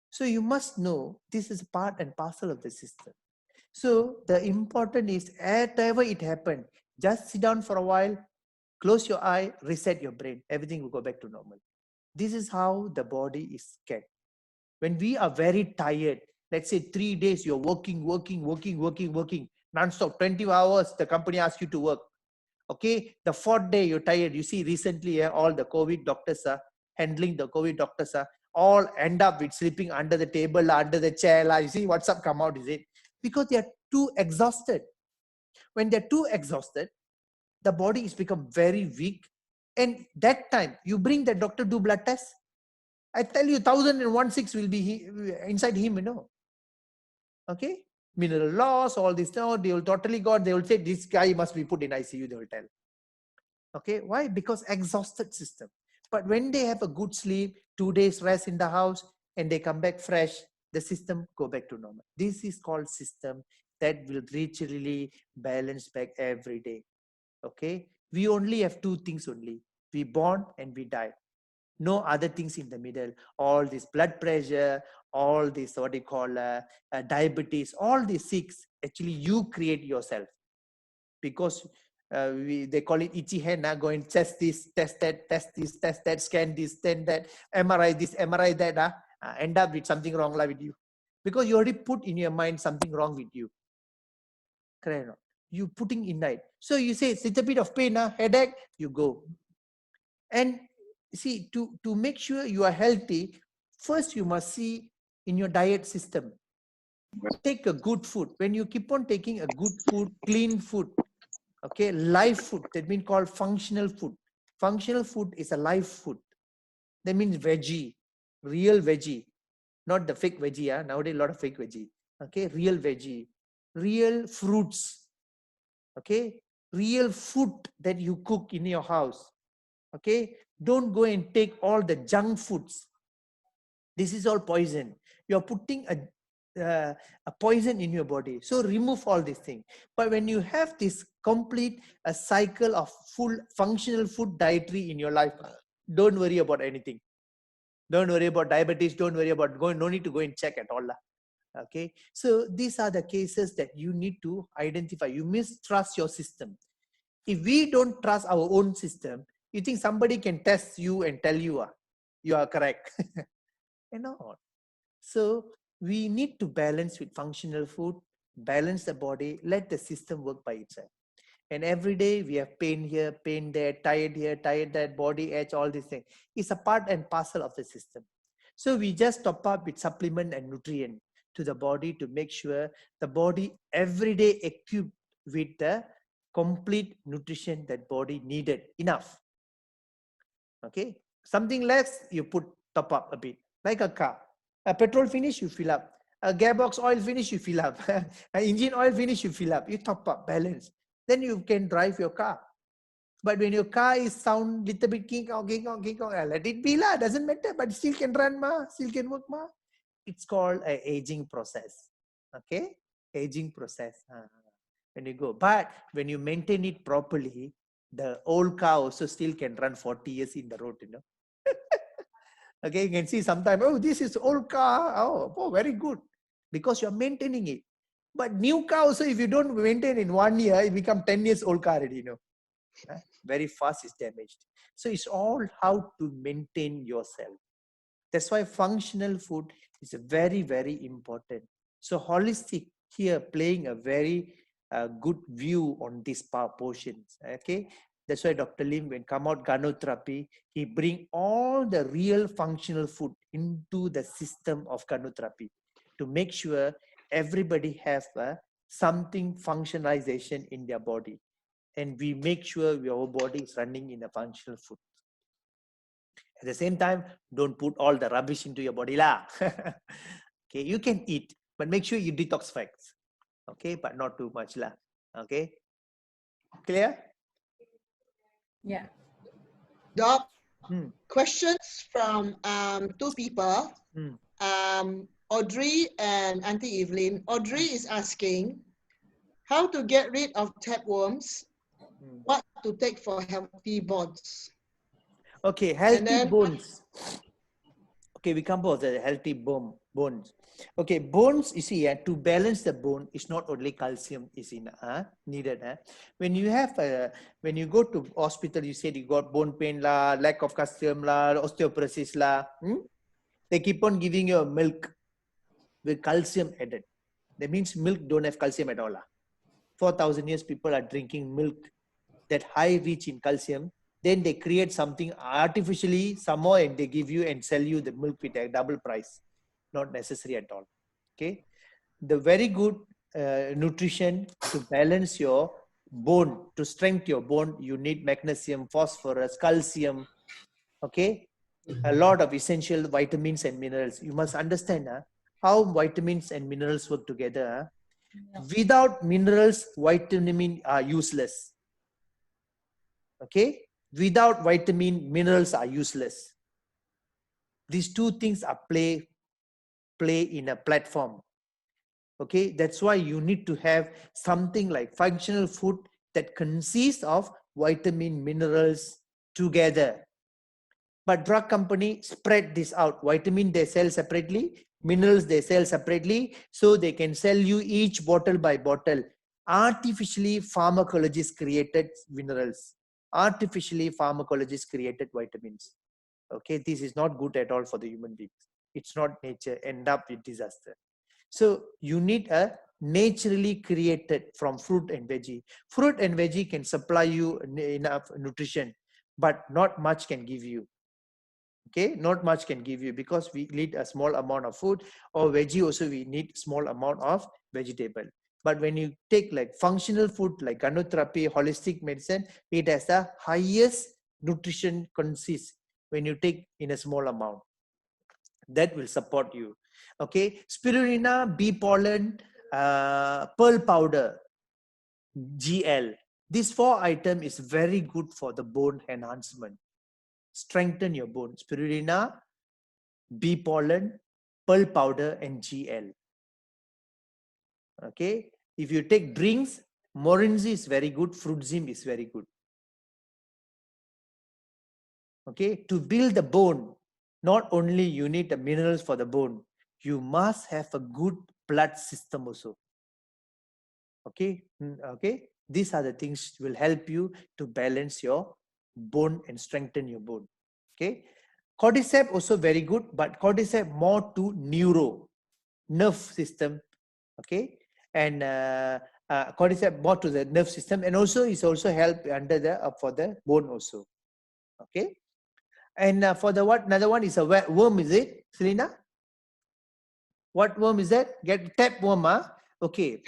So you must know this is part and parcel of the system. So the important is whatever it happened, just sit down for a while, close your eye, reset your brain. Everything will go back to normal. This is how the body is kept. When we are very tired, let's say 3 days, you're working, non-stop, 20 hours, the company asks you to work. Okay, the 4th day you're tired. You see recently all the COVID doctors are handling the COVID doctors are all end up with sleeping under the table, under the chair. You see what's up come out, is it? Because they are too exhausted. When they're too exhausted, the body is become very weak. And that time, you bring the doctor do blood test. I tell you, 1016 will be inside him, Okay? Mineral loss, all this now, they will totally gone. They will say, this guy must be put in ICU, they will tell. Okay, why? Because exhausted system. But when they have a good sleep, 2 days rest in the house, and they come back fresh, the system go back to normal. This is called system that will literally balance back every day. Okay, we only have 2 things only. We born and we die. No other things in the middle. All this blood pressure, all this what you call diabetes, all these 6, actually you create yourself. Because they call it itchy hand. Go and test this, test that, test this, test that, scan this, then that, MRI this, MRI that. End up with something wrong with you, because you already put in your mind something wrong with you. Correct or not? You putting in that. So you say it's a bit of pain, headache, you go. And see, to make sure you are healthy, first you must see in your diet system. Take a good food. When you keep on taking a good food, clean food, okay, live food, that means called functional food. Functional food is a live food. That means veggie, real veggie, not the fake veggie. Nowadays, a lot of fake veggie. Okay, real veggie, real fruits. Okay, real food that you cook in your house. Okay, don't go and take all the junk foods. This is all poison. You're putting a poison in your body. So remove all these things. But when you have this complete a cycle of full functional food dietary in your life, don't worry about anything. Don't worry about diabetes. Don't worry about going. No need to go and check at all. Okay. So these are the cases that you need to identify. You mistrust your system. If we don't trust our own system, you think somebody can test you and tell you you are correct. So we need to balance with functional food, balance the body, let the system work by itself. And every day we have pain here, pain there, tired here, tired there, body ache, all these things. It's a part and parcel of the system. So we just top up with supplement and nutrient to the body to make sure the body every day equipped with the complete nutrition that body needed enough. Okay, something less, you put top up a bit, like a car. A petrol finish, you fill up. A gearbox oil finish, you fill up. An engine oil finish, you fill up. You top up, balance. Then you can drive your car. But when your car is sound little bit king kong, let it be lah. Doesn't matter, but still can run still can work It's called an aging process. Okay, aging process. When you go, but when you maintain it properly, the old car also still can run 40 years in the road. Okay, you can see sometimes, oh, this is old car. Oh, very good, because you're maintaining it. But new car also, if you don't maintain in 1 year, it become 10 years old car already. Very fast is damaged. So it's all how to maintain yourself. That's why functional food is very, very important. So holistic here playing a very good view on these portions. Okay, that's why Dr. Lim, when come out Ganotherapy, he bring all the real functional food into the system of Ganotherapy to make sure everybody have something functionalization in their body. And we make sure our body is running in a functional food. At the same time, don't put all the rubbish into your body lah. Okay, you can eat, but make sure you detox fats. Okay, but not too much lah. Okay, clear? Yeah. Doc, questions from two people, Audrey and Auntie Evelyn. Audrey is asking how to get rid of tapeworms, what to take for healthy bones. Okay, healthy bones. Okay, we come to the healthy bones. Okay, bones, you see, to balance the bone, is not only calcium is needed. When you have, when you go to hospital, you said you got bone pain la, lack of calcium la, osteoporosis la. They keep on giving you milk with calcium added. That means milk don't have calcium at all. 4,000 years people are drinking milk that high rich in calcium. Then they create something artificially somehow and they give you and sell you the milk with a double price. Not necessary at all. Okay, the very good nutrition to balance your bone, to strengthen your bone, you need magnesium, phosphorus, calcium. Okay, a lot of essential vitamins and minerals. You must understand how vitamins and minerals work together. Without minerals, vitamin are useless. Okay, without vitamin, minerals are useless. These two things are play in a platform. Okay, that's why you need to have something like functional food that consists of vitamin, minerals together. But drug company spread this out. Vitamin they sell separately, minerals they sell separately, so they can sell you each bottle by bottle. artificially pharmacologists created minerals, artificially pharmacologists created vitamins. Okay, this is not good at all for the human beings. It's not nature, end up with disaster. So you need a naturally created from fruit and veggie. Fruit and veggie can supply you enough nutrition, but not much can give you. Okay, not much can give you because we need a small amount of food, or veggie also we need small amount of vegetable. But when you take like functional food like Ganotherapy, holistic medicine, it has the highest nutrition consists when you take in a small amount. That will support you. Okay, spirulina, bee pollen, pearl powder, GL. This 4 item is very good for the bone enhancement. Strengthen your bone. Spirulina, bee pollen, pearl powder, and GL. Okay, if you take drinks, morinzi is very good, fruitzim is very good. Okay, to build the bone, not only you need the minerals for the bone, you must have a good blood system also. Okay, okay, these are the things will help you to balance your bone and strengthen your bone. Okay, cordyceps also very good, but cordyceps more to nerve system. Okay, and cordyceps more to the nerve system, and also is also help under the for the bone also. Okay, and for the what another one is a worm, is it, Selena? What worm is that? Get tapeworm, huh? Okay.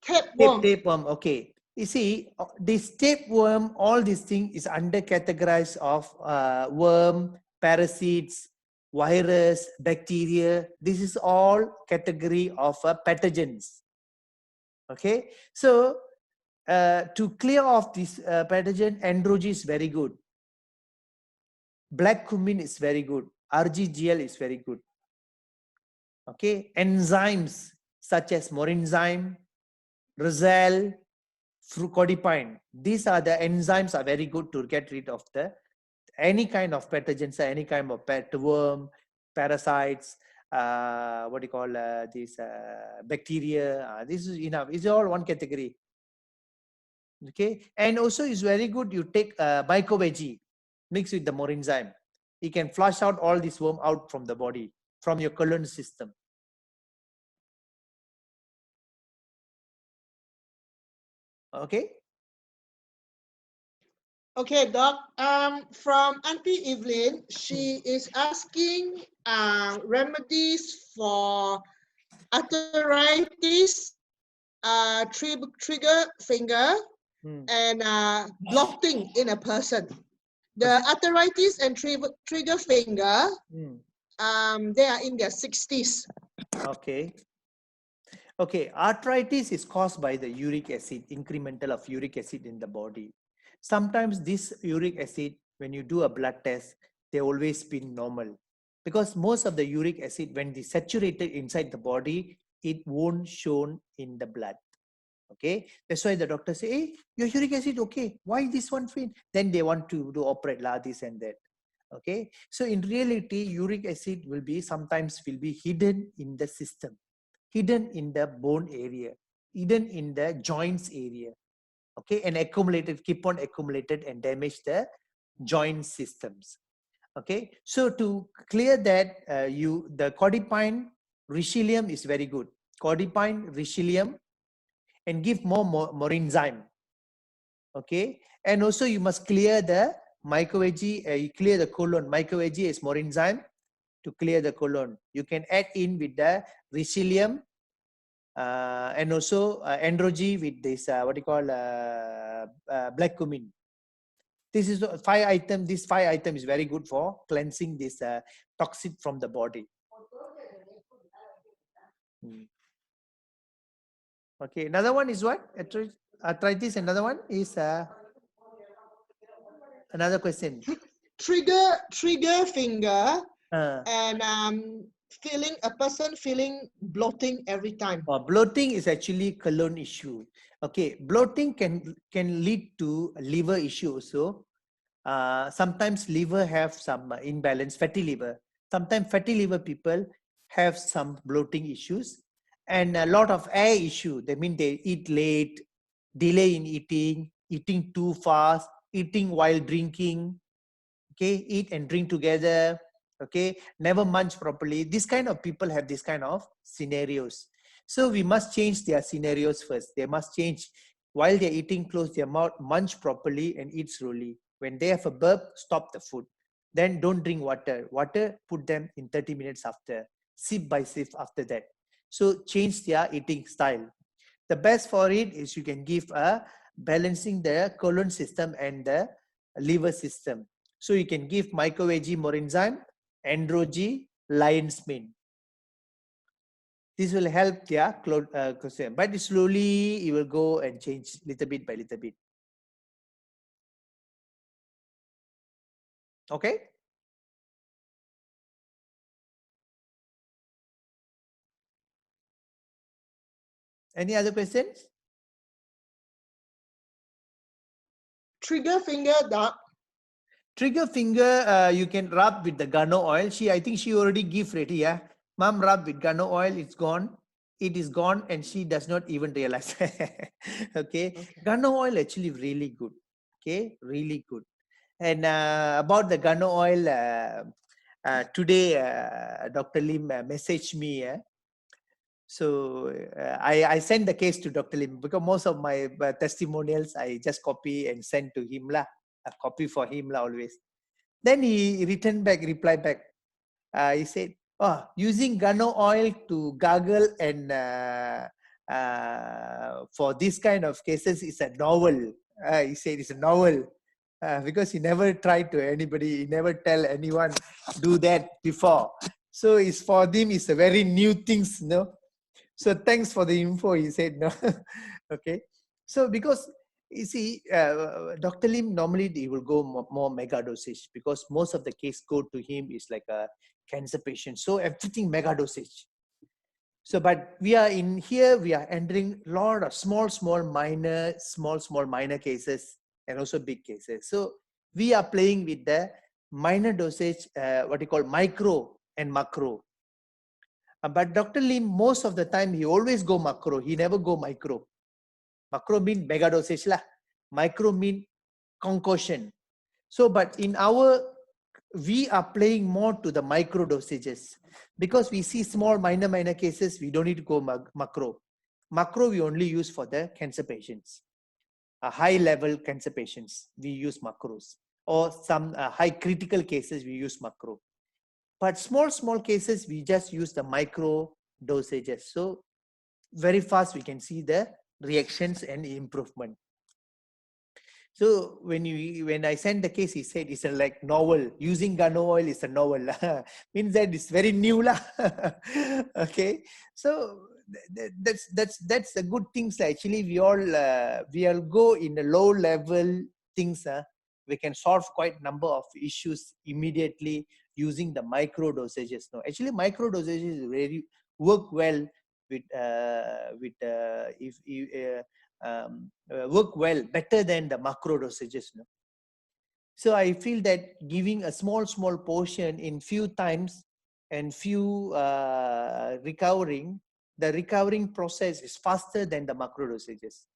Tapeworm. Tapeworm. Okay. You see, this tapeworm, all these things is under categorized of worm, parasites, virus, bacteria. This is all category of pathogens. Okay. So to clear off this pathogen, androgy is very good. Black cumin is very good. RGGL is very good. Okay, enzymes such as morinzyme, rosal, frucodipine. These are the enzymes are very good to get rid of the any kind of pathogens, any kind of worm, parasites, what do you call these bacteria. This is enough. It's all one category. Okay, and also it's very good. You take mycoveggie mixed with the morinzyme. You can flush out all this worm out from the body, from your colon system. Okay. Okay, Doc. From Auntie Evelyn, she is asking remedies for arthritis, trigger finger, and blotting in a person. The arthritis and trigger finger, they are in their 60s. Okay. Okay, arthritis is caused by the uric acid, incremental of uric acid in the body. Sometimes this uric acid, when you do a blood test, they always been normal. Because most of the uric acid, when they saturated inside the body, it won't shown in the blood. Okay, that's why the doctor say, hey, your uric acid, okay, why this one fine? Then they want to do operate this and that. Okay, so in reality, uric acid will be sometimes will be hidden in the system, hidden in the bone area, hidden in the joints area. Okay, and accumulated, keep on accumulated and damage the joint systems. Okay, so to clear that, the codipine richelium is very good. Codipine richelium, and give more morinzyme. Okay, and also you must clear the mycoveggie, you clear the colon. Mycoveggie is morinzyme to clear the colon. You can add in with the richelium and also androgy with this what you call black cumin. This is 5 item. This 5 item is very good for cleansing this toxic from the body. Okay, another one is what? Arthritis. Another one is another question. Trigger finger and a person feeling bloating every time. Bloating is actually colon issue. Okay, bloating can lead to liver issue also. Sometimes liver have some imbalance, fatty liver. Sometimes fatty liver people have some bloating issues, and a lot of air issue. They mean they eat late, delay in eating, eating too fast, eating while drinking, okay, eat and drink together, okay, never munch properly. This kind of people have this kind of scenarios. So we must change their scenarios first. They must change. While they're eating, close their mouth, munch properly and eat slowly. When they have a burp, stop the food. Then don't drink water. Water, put them in 30 minutes after. Sip by sip after that. So change their eating style. The best for it is you can give a balancing the colon system and the liver system. So you can give myco-AG morinzyme, androgy, lion's mane. This will help their colon, but slowly you will go and change little bit by little bit. Okay. Any other questions? Trigger finger, doc. Trigger finger, you can rub with the Gano oil. I think she already give ready. Yeah, mom rub with Gano oil. It's gone. It is gone, and she does not even realize. Okay, Gano oil actually really good. Okay, really good. And about the Gano oil, today Dr. Lim messaged me. So I sent the case to Dr. Lim because most of my testimonials I just copy and send to him lah. A copy for him lah always. Then he replied back. He said, "Oh, using Gano oil to gargle and for this kind of cases is a novel." He said it's a novel because he never tried to anybody. He never tell anyone do that before. So it's for them. It's a very new things, no. So thanks for the info. He said no. Okay. So because you see, Dr. Lim normally he will go more mega dosage because most of the case go to him is like a cancer patient. So everything mega dosage. So, but we are in here, we are entering a lot of small minor cases and also big cases. So we are playing with the minor dosage, what you call micro and macro. But Dr. Lim, most of the time, he always go macro. He never go micro. Macro mean mega dosage lah. Micro mean concoction. So, but in we are playing more to the micro dosages because we see small minor cases. We don't need to go macro. Macro we only use for the cancer patients, high level cancer patients. We use macros, or some high critical cases we use macro. But small cases, we just use the micro dosages. So very fast, we can see the reactions and improvement. So when I sent the case, he said it's a like novel. Using Gano oil is a novel. Means that it's very new lah. Okay. So that's a good things. Actually, we all go in the low level things. We can solve quite number of issues immediately using the micro dosages. No, actually, micro dosages really work well with work well better than the macro dosages. No? So I feel that giving a small portion in few times and few recovering, the recovering process is faster than the macro dosages.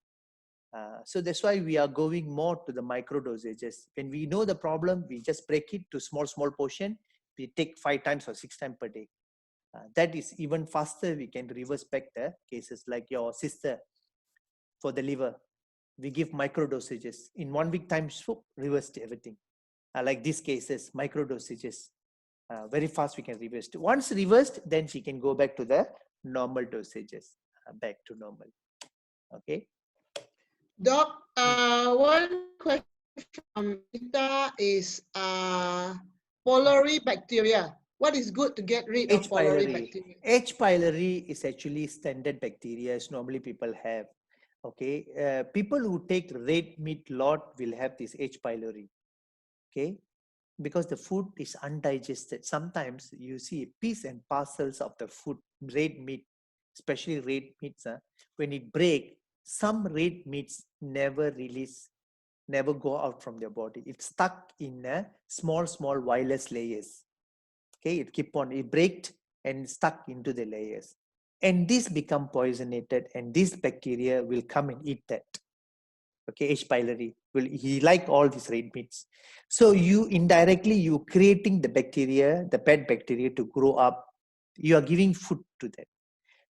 So that's why we are going more to the micro dosages. When we know the problem, we just break it to small portion. We take 5 times or 6 times per day. That is even faster. We can reverse back the cases like your sister for the liver. We give micro dosages. In 1 week time, reversed everything. Like these cases, micro dosages. Very fast we can reverse. Once reversed, then she can go back to the normal dosages. Back to normal. Okay. Doc, one question from Ita is pylori bacteria. What is good to get rid of H. pylori pylori. bacteria? H. pylori is actually standard bacteria as normally people have. Okay, people who take red meat lot will have this H. pylori. Okay, because the food is undigested. Sometimes you see piece and parcels of the food, red meat, especially red meats. When it break, some red meats never release, never go out from their body. It's stuck in small wireless layers. Okay, it breaks and stuck into the layers. And this become poisonated, and this bacteria will come and eat that. Okay, H. pylori. Well, he like all these red meats. So you indirectly, you creating the bacteria, the bad bacteria to grow up. You are giving food to them.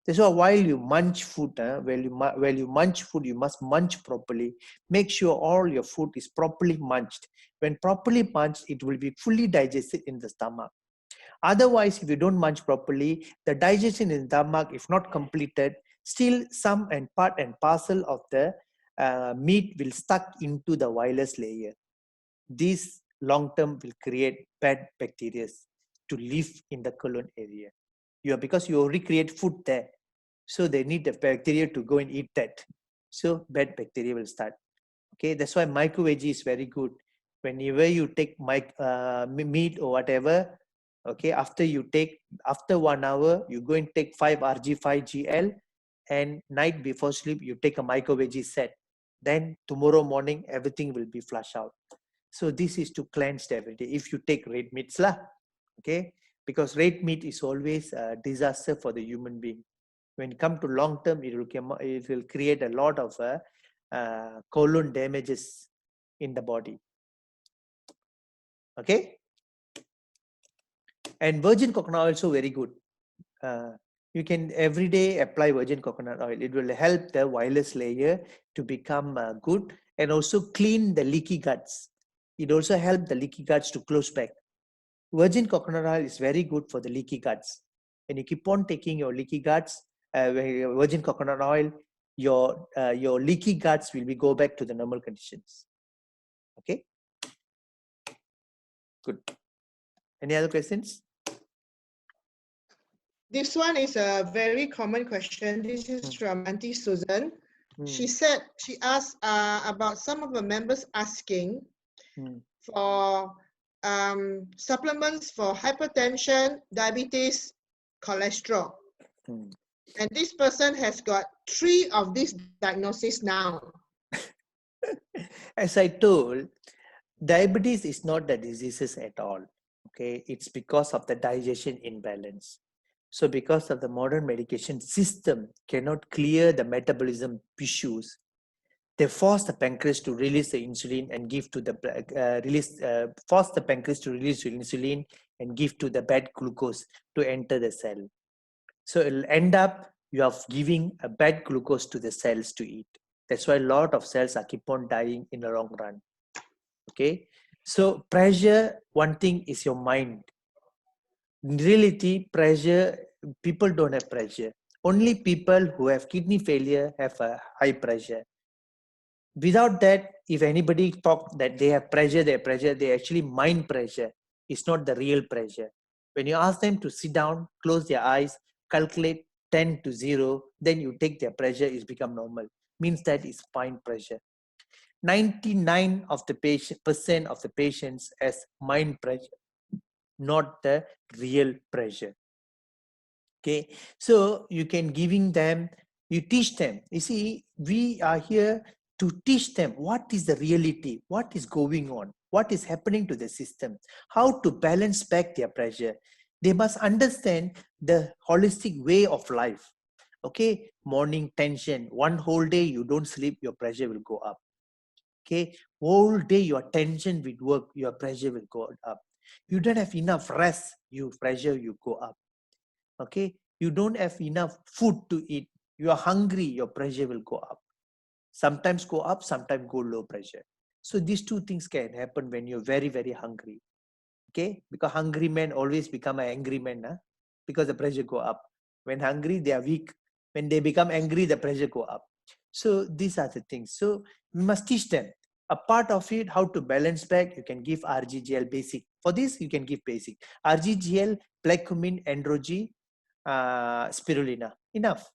That's why while you munch food, while you munch food, you must munch properly. Make sure all your food is properly munched. When properly munched, it will be fully digested in the stomach. Otherwise, if you don't munch properly, the digestion in the stomach, if not completed, still some and part and parcel of the meat will stuck into the wireless layer. This long term will create bad bacteria to live in the colon area. Because you already create food there, so they need the bacteria to go and eat that. So bad bacteria will start. Okay, that's why micro-veg is very good. Whenever you take meat or whatever, okay, after 1 hour, you go and take 5 rg 5 gl, and night before sleep you take a micro-veg set. Then tomorrow morning everything will be flushed out. So this is to cleanse every day. If you take red meats lah, okay, because red meat is always a disaster for the human being. When it comes to long term, it will create a lot of colon damages in the body. Okay, and virgin coconut oil also very good. You can every day apply virgin coconut oil. It will help the wireless layer to become good, and also clean the leaky guts. It also helps the leaky guts to close back. Virgin coconut oil is very good for the leaky guts. And you keep on taking your leaky guts, virgin coconut oil, your leaky guts will go back to the normal conditions. Okay, good. Any other questions? This one is a very common question. This is from Auntie Susan. She asked about some of the members asking for supplements for hypertension, diabetes, cholesterol. And this person has got 3 of these diagnoses now. As I told, diabetes is not the diseases at all. Okay, it's because of the digestion imbalance. So because of the modern medication system cannot clear the metabolism issues, they force the pancreas to release the insulin and give to the force the pancreas to release insulin and give to the bad glucose to enter the cell. So it'll end up you are giving a bad glucose to the cells to eat. That's why a lot of cells are keep on dying in the long run. Okay, so pressure, one thing is your mind. In reality, pressure, people don't have pressure. Only people who have kidney failure have a high pressure. Without that, if anybody talk that they have pressure, they actually mind pressure. It's not the real pressure. When you ask them to sit down, close their eyes, calculate 10 to 0, then you take their pressure, it's become normal. Means that is mind pressure. 99% of the patients has mind pressure, not the real pressure. Okay, so you can giving them, you teach them. You see, we are here to teach them what is the reality, what is going on, what is happening to the system, how to balance back their pressure. They must understand the holistic way of life. Okay, morning tension, one whole day you don't sleep, your pressure will go up. Okay, whole day your tension with work, your pressure will go up. You don't have enough rest, your pressure you go up. Okay, you don't have enough food to eat, you are hungry, your pressure will go up. Sometimes go up, sometimes go low pressure. So these two things can happen when you're very, very hungry. Okay, because hungry men always become an angry man, huh? Because the pressure go up. When hungry, they are weak. When they become angry, the pressure go up. So these are the things. So we must teach them. A part of it, how to balance back, you can give RGGL basic. For this, you can give basic. RGGL, black cumin, androgen, spirulina. Enough.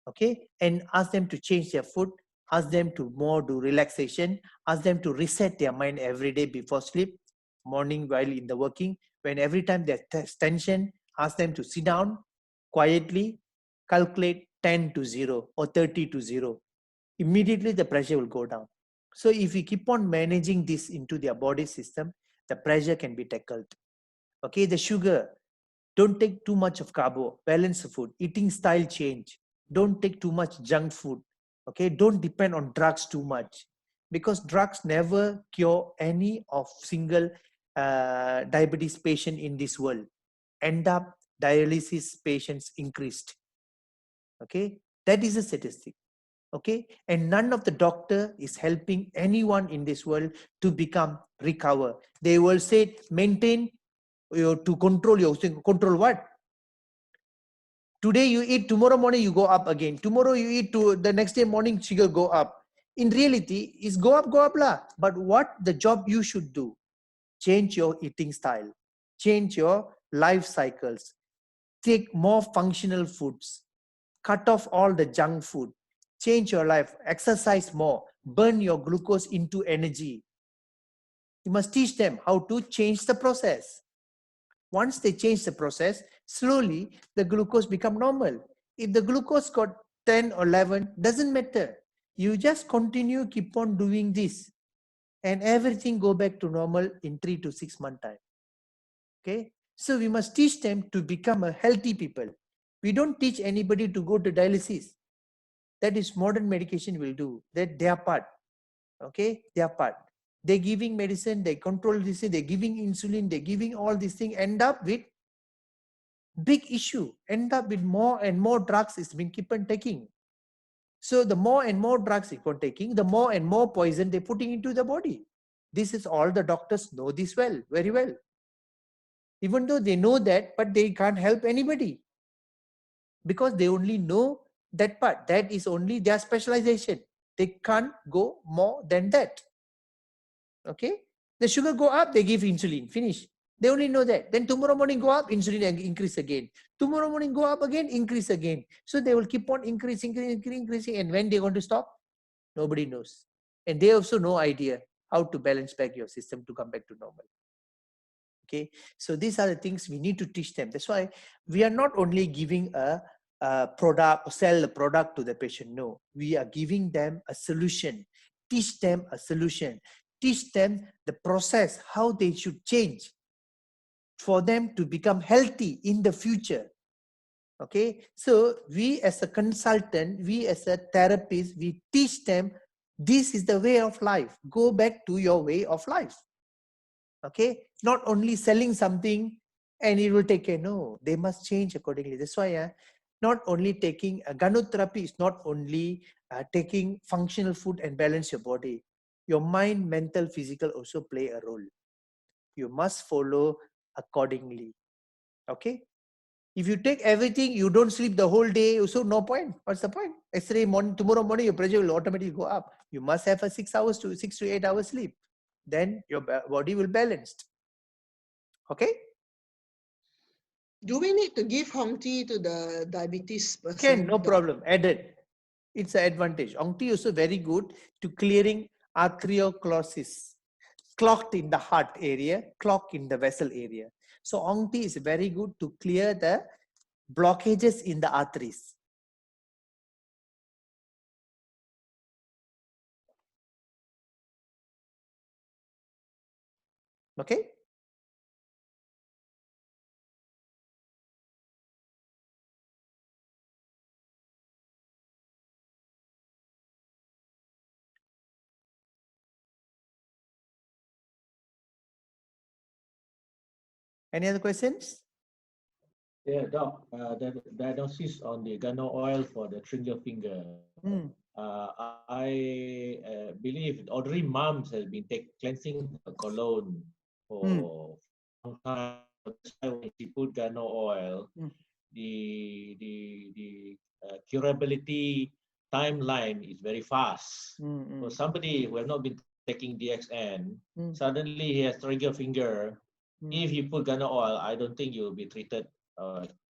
Okay, and ask them to change their food, ask them to more do relaxation, ask them to reset their mind every day before sleep, morning while in the working, when every time there's tension, ask them to sit down quietly, calculate 10 to 0 or 30 to 0. Immediately the pressure will go down. So if we keep on managing this into their body system, the pressure can be tackled. Okay, the sugar, don't take too much of carbo, balance the food, eating style change. Don't take too much junk food. Okay, don't depend on drugs too much. because drugs never cure any of single diabetes patient in this world. End up dialysis patients increased. Okay, that is a statistic. Okay, and none of the doctor is helping anyone in this world to become recover. They will say maintain to control your control what? Today you eat, tomorrow morning you go up again. Tomorrow you eat, to the next day morning sugar go up. In reality, is go up lah. But what the job you should do? Change your eating style, change your life cycles, take more functional foods, cut off all the junk food, change your life, exercise more, burn your glucose into energy. You must teach them how to change the process. Once they change the process, slowly the glucose become normal. If the glucose got 10 or 11, doesn't matter. You just continue, keep on doing this, and everything go back to normal in 3 to 6 month time. Okay, so we must teach them to become a healthy people. We don't teach anybody to go to dialysis. That is modern medication will do. That their part. Okay, their part. They're giving medicine, they control this, they're giving insulin, they're giving all these things, end up with big issue, end up with more and more drugs is being keep on taking. So the more and more drugs they keep taking, the more and more poison they're putting into the body. This is all the doctors know this well, very well. Even though they know that, but they can't help anybody because they only know that part. That is only their specialization. They can't go more than that. Okay, the sugar go up, they give insulin, finish. They only know that. Then tomorrow morning go up, insulin increase again. Tomorrow morning go up again, increase again. So they will keep on increasing. And when they want to stop, nobody knows. And they also no idea how to balance back your system to come back to normal. Okay, so these are the things we need to teach them. That's why we are not only giving a product or sell a product to the patient. No, we are giving them a solution. Teach them a solution. Teach them the process, how they should change for them to become healthy in the future. Okay, so we as a consultant, we as a therapist, we teach them this is the way of life. Go back to your way of life. Okay, not only selling something and it will take care. No, they must change accordingly. That's why not only taking Ganotherapy is not only taking functional food and balance your body. Your mind, mental, physical also play a role. You must follow accordingly. Okay, if you take everything, you don't sleep the whole day, also no point. What's the point? Yesterday morning, tomorrow morning, your pressure will automatically go up. You must have a 6 to 8 hours sleep. Then your body will balanced. Okay. Do we need to give Hong tea to the diabetes person? Can, no problem. Added. It's an advantage. Hong tea also very good to clearing arteriosclerosis, clogged in the heart area, clogged in the vessel area. So Hong tea is very good to clear the blockages in the arteries. Okay. Any other questions? Yeah, Doc, the diagnosis on the Gano oil for the trigger finger. I believe ordinary moms has been cleansing the colon for some time. That's why when she put Gano oil, the curability timeline is very fast. For somebody who have not been taking DXN, suddenly he has trigger finger. If you put Gano oil, I don't think you will be treated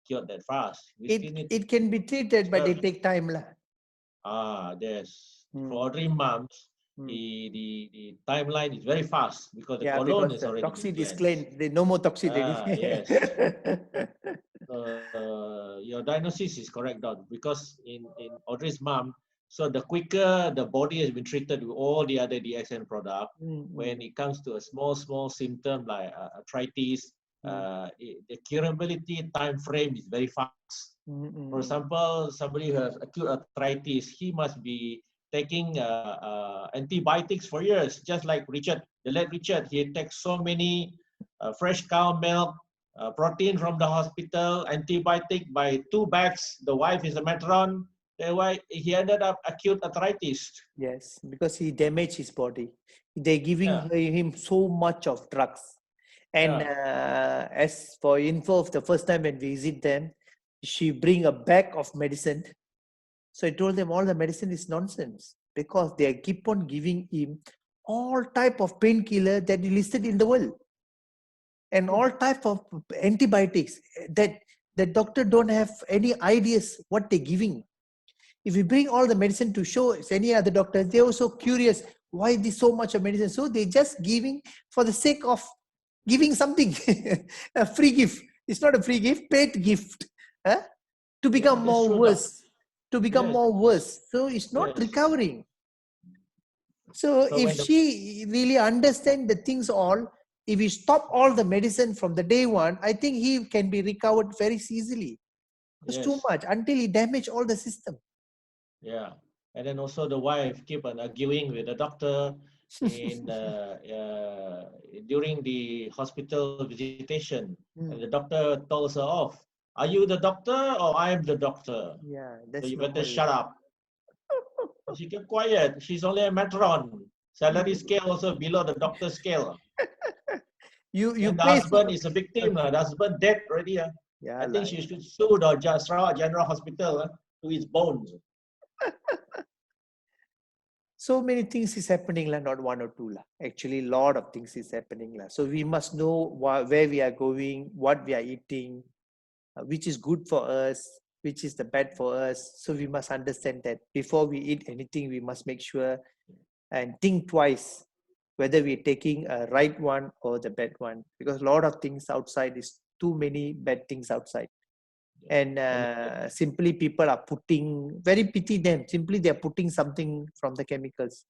cured that fast. It can be treated, but it take time lah. Yes. For ordinary moms, the timeline is very fast because the colon is already toxic is clean. There's no more toxic. Yes. Your diagnosis is correct, Doc, because in ordinary mom, so the quicker the body has been treated with all the other DXN product, when it comes to a small symptom like arthritis, the curability time frame is very fast. For example, somebody who has acute arthritis, he must be taking antibiotics for years, just like Richard, the late Richard. He takes so many fresh cow milk, protein from the hospital, antibiotic by 2 bags. The wife is a matron. That's why he ended up acute arthritis. Yes, because he damaged his body. They're giving him so much of drugs. And as for info, of the first time when we visit them, she bring a bag of medicine. So I told them all the medicine is nonsense because they keep on giving him all type of painkiller that is listed in the world and all type of antibiotics that the doctor don't have any ideas what they're giving. If we bring all the medicine to show any other doctors, they're also curious why this so much of medicine. So they just giving for the sake of giving something, a free gift. It's not a free gift, paid gift, to become more worse. To become more worse. So it's not recovering. So if she really understands the things all, if we stop all the medicine from the day one, I think he can be recovered very easily. It's too much until he damage all the system. Yeah, and then also the wife keep on arguing with the doctor in during the hospital visitation, and the doctor tells her off. Are you the doctor or I am the doctor? Yeah, that's so you normal. better shut up. She kept quiet. She's only a matron. Salary scale also below the doctor scale. You and the place husband is a victim. The husband dead already. Yeah, I think she should sue the Sarawak General Hospital to his bones. So many things is happening, not one or two. Actually, a lot of things is happening. So we must know where we are going, what we are eating, which is good for us, which is the bad for us. So we must understand that before we eat anything, we must make sure and think twice whether we're taking a right one or the bad one, because a lot of things outside is too many bad things outside. And simply people are putting, very pity them, simply they're putting something from the chemicals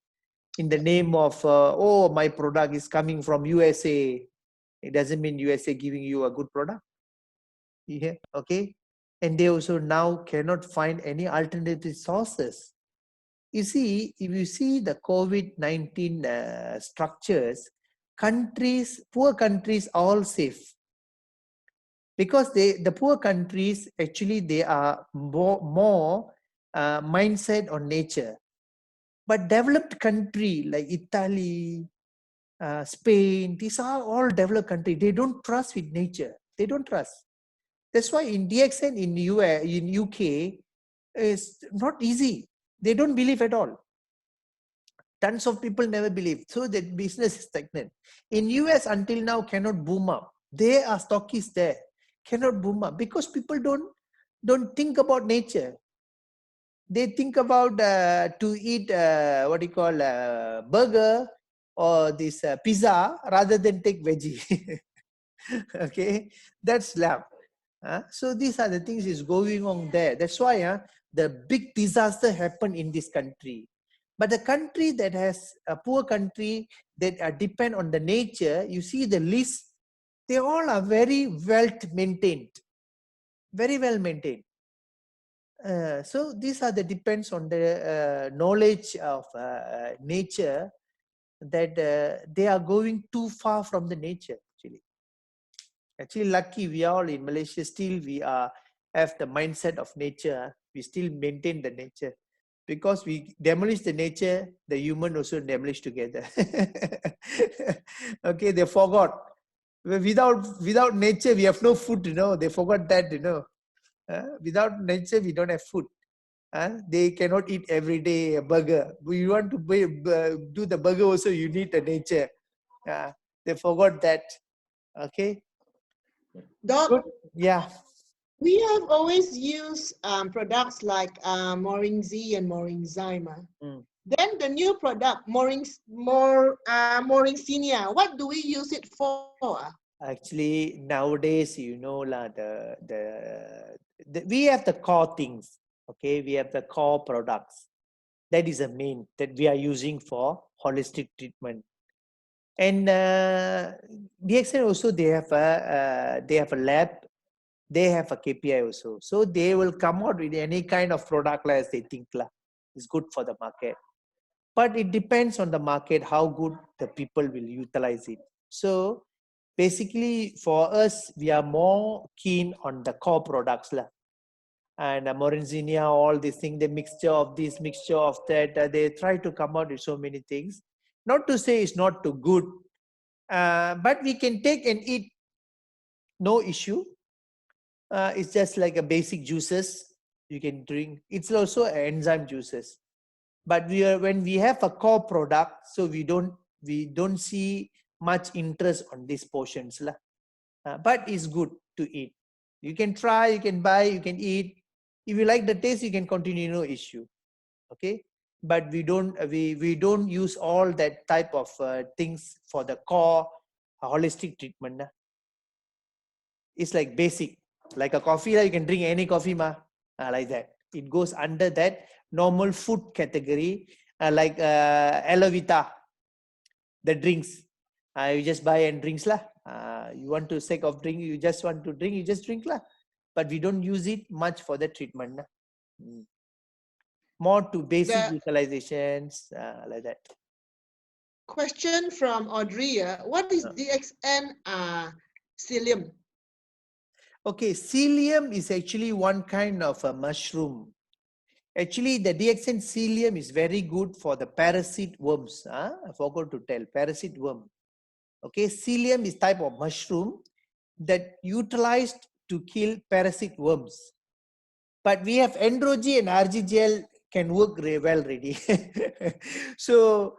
in the name of, oh, my product is coming from USA. It doesn't mean USA giving you a good product. Yeah, okay. And they also now cannot find any alternative sources. You see, if you see the COVID-19 structures, countries, poor countries are all safe. Because the poor countries, actually, they are more mindset on nature. But developed country like Italy, Spain, these are all developed countries. They don't trust with nature. They don't trust. That's why in DXN in UK, is not easy. They don't believe at all. Tons of people never believe. So the business is stagnant. In US until now cannot boom up. There are stockists there. Cannot boom up because people don't think about nature. They think about to eat what do you call burger or this pizza rather than take veggie. Okay, that's lab. So these are the things is going on there. That's why the big disaster happened in this country. But the country that has a poor country that depend on the nature, you see the list, they all are very well maintained, very well maintained. So these are the depends on the knowledge of nature, that they are going too far from the nature. Actually, lucky we are all in Malaysia. Still, we have the mindset of nature. We still maintain the nature. Because we demolish the nature, the human also demolish together. Okay, they forgot. Without nature, we have no food, They forgot that, without nature, we don't have food. They cannot eat every day a burger. We want to do the burger also, you need the nature. They forgot that. Okay. Doc, Good. Yeah. we have always used products like Moringzy and Moringzyme. Then the new product, Moringsinia, what do we use it for? Actually, nowadays, we have the core things. Okay, we have the core products. That is the main that we are using for holistic treatment. And DXN also, they have a lab. They have a KPI also. So they will come out with any kind of product as they think. is good for the market. But it depends on the market, how good the people will utilize it. So basically for us, we are more keen on the core products. And Morinzinia, all these things, the mixture of this, mixture of that, they try to come out with so many things. Not to say it's not too good, but we can take and eat, no issue. It's just like a basic juices you can drink. It's also enzyme juices. But when we have a core product, so we don't see much interest on these portions. But it's good to eat. You can try, you can buy, you can eat. If you like the taste, you can continue, no issue. Okay, but we don't use all that type of things for the core holistic treatment. It's like basic, like a coffee. You can drink any coffee, like that. It goes under that normal food category, like aloe vita, the drinks. You just buy and drinks lah. You want to sake of drink, you just want to drink, you just drink lah. But we don't use it much for the treatment. More to basic utilizations, like that. Question from Audrey. What is DXN psyllium? Okay, psyllium is actually one kind of a mushroom. Actually, the DXN psyllium is very good for the parasite worms. I forgot to tell, parasite worm. Okay, psyllium is type of mushroom that utilized to kill parasite worms. But we have Androgy and RGGL can work very well already. So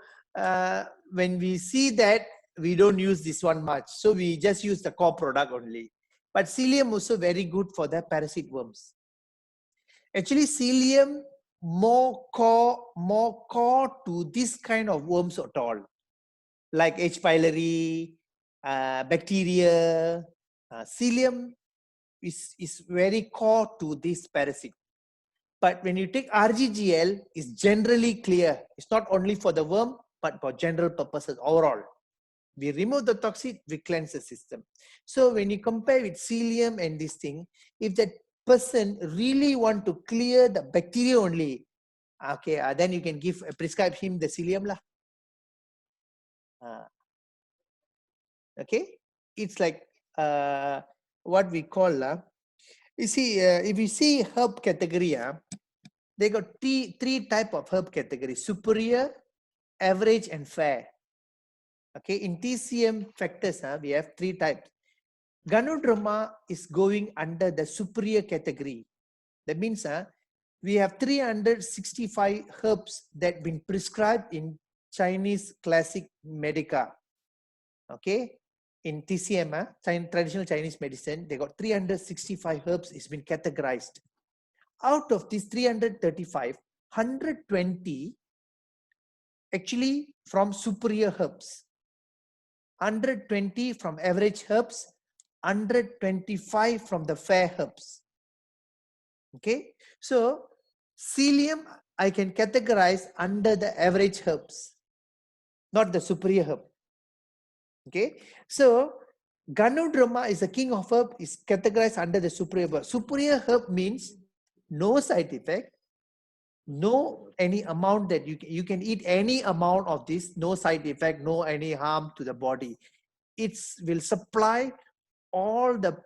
when we see that, we don't use this one much. So we just use the core product only. But psyllium also very good for the parasite worms. Actually, psyllium more core to this kind of worms at all, like H. pylori, bacteria. Psyllium is very core to this parasite. But when you take RGGL, it's generally clear. It's not only for the worm, but for general purposes overall. We remove the toxin, we cleanse the system. So when you compare with psyllium and this thing, if that person really want to clear the bacteria only, okay, then you can prescribe him the psyllium lah. Okay, it's like what we call you see, if you see herb category, they got three type of herb category: superior, average, and fair. Okay, in TCM factors, we have three types. Ganoderma is going under the superior category. That means we have 365 herbs that been prescribed in Chinese classic medica. Okay, in TCM, traditional Chinese medicine, they got 365 herbs is been categorized. Out of these 335, 120 actually from superior herbs, 120 from average herbs, 125 from the fair herbs. Okay, so psyllium I can categorize under the average herbs, not the superior herb. Okay, so Ganoderma is a king of herb, is categorized under the superior herb. Superior herb means no side effect, no any amount that you can eat any amount of this, no side effect, no any harm to the body. It will supply all the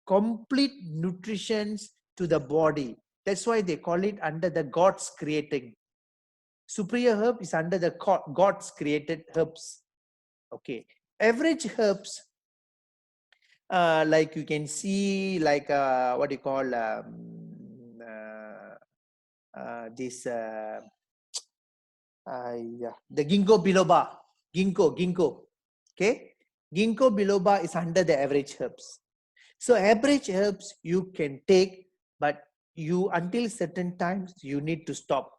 complete nutrition to the body. That's why they call it under the God's creating. Superior herb is under the God's created herbs. Okay, average herbs, like you can see, like what you call this the ginkgo biloba, ginkgo. Okay, ginkgo biloba is under the average herbs. So average herbs you can take, but you until certain times you need to stop.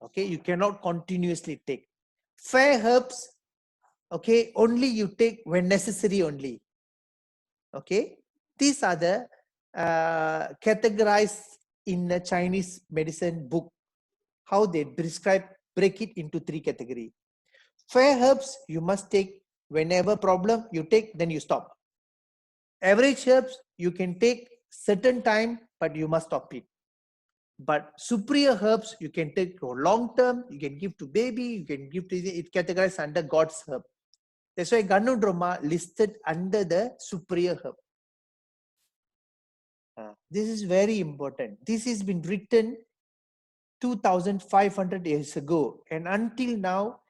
Okay, you cannot continuously take. Fair herbs, okay, only you take when necessary only. Okay, these are the categorized in the Chinese medicine book, how they break it into three categories. Fair herbs you must take whenever problem, you take, then you stop. Average herbs you can take certain time, but you must stop it. But superior herbs you can take for long term, you can give to baby, you can give to it categorized under God's herb. That's why Ganotherapy listed under the superior herb. This is very important. This has been written 2,500 years ago, and until now,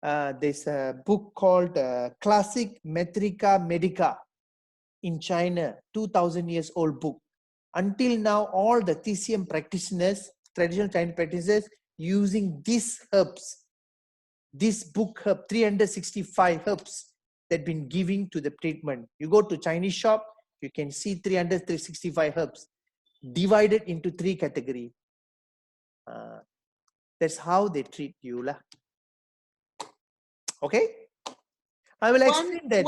there's a book called Classic Metrica Medica in China, 2,000 years old book. Until now, all the TCM practitioners, traditional Chinese practitioners, using these herbs, this book herb, 365 herbs that been giving to the treatment. You go to Chinese shop, you can see 365 herbs divided into 3 categories. That's how they treat you lah. Okay, I will explain that.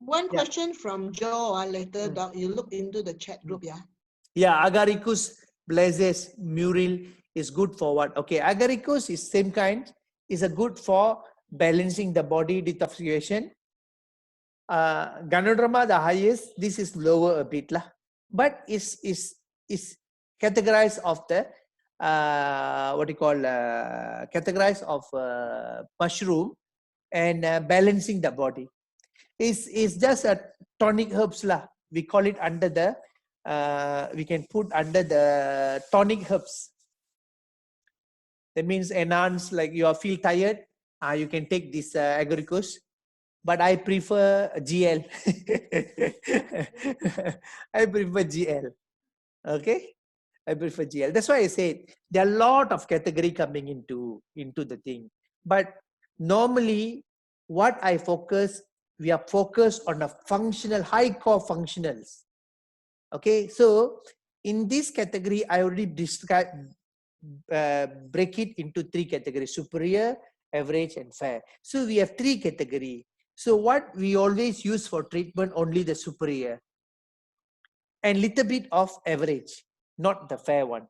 One question from Joe later, Doc, you look into the chat group, Yeah, Agaricus blazes muril is good for what? Okay, Agaricus is same kind, is a good for balancing the body detoxification. Ganoderma the highest, this is lower a bit lah, but is categorized of the what you call categorized of mushroom and balancing the body. Is just a tonic herbs lah. We call it under the we can put under the tonic herbs. That means enhance, like you feel tired, you can take this agaricus. But I prefer GL. I prefer GL. Okay, I prefer GL. That's why I said there are a lot of category coming into the thing. But normally, what I focus, we are focused on a functional, high core functionals. Okay, so in this category, I already described, break it into 3 categories: superior, average, and fair. So we have 3 categories. So what we always use for treatment, only the superior and little bit of average, not the fair one.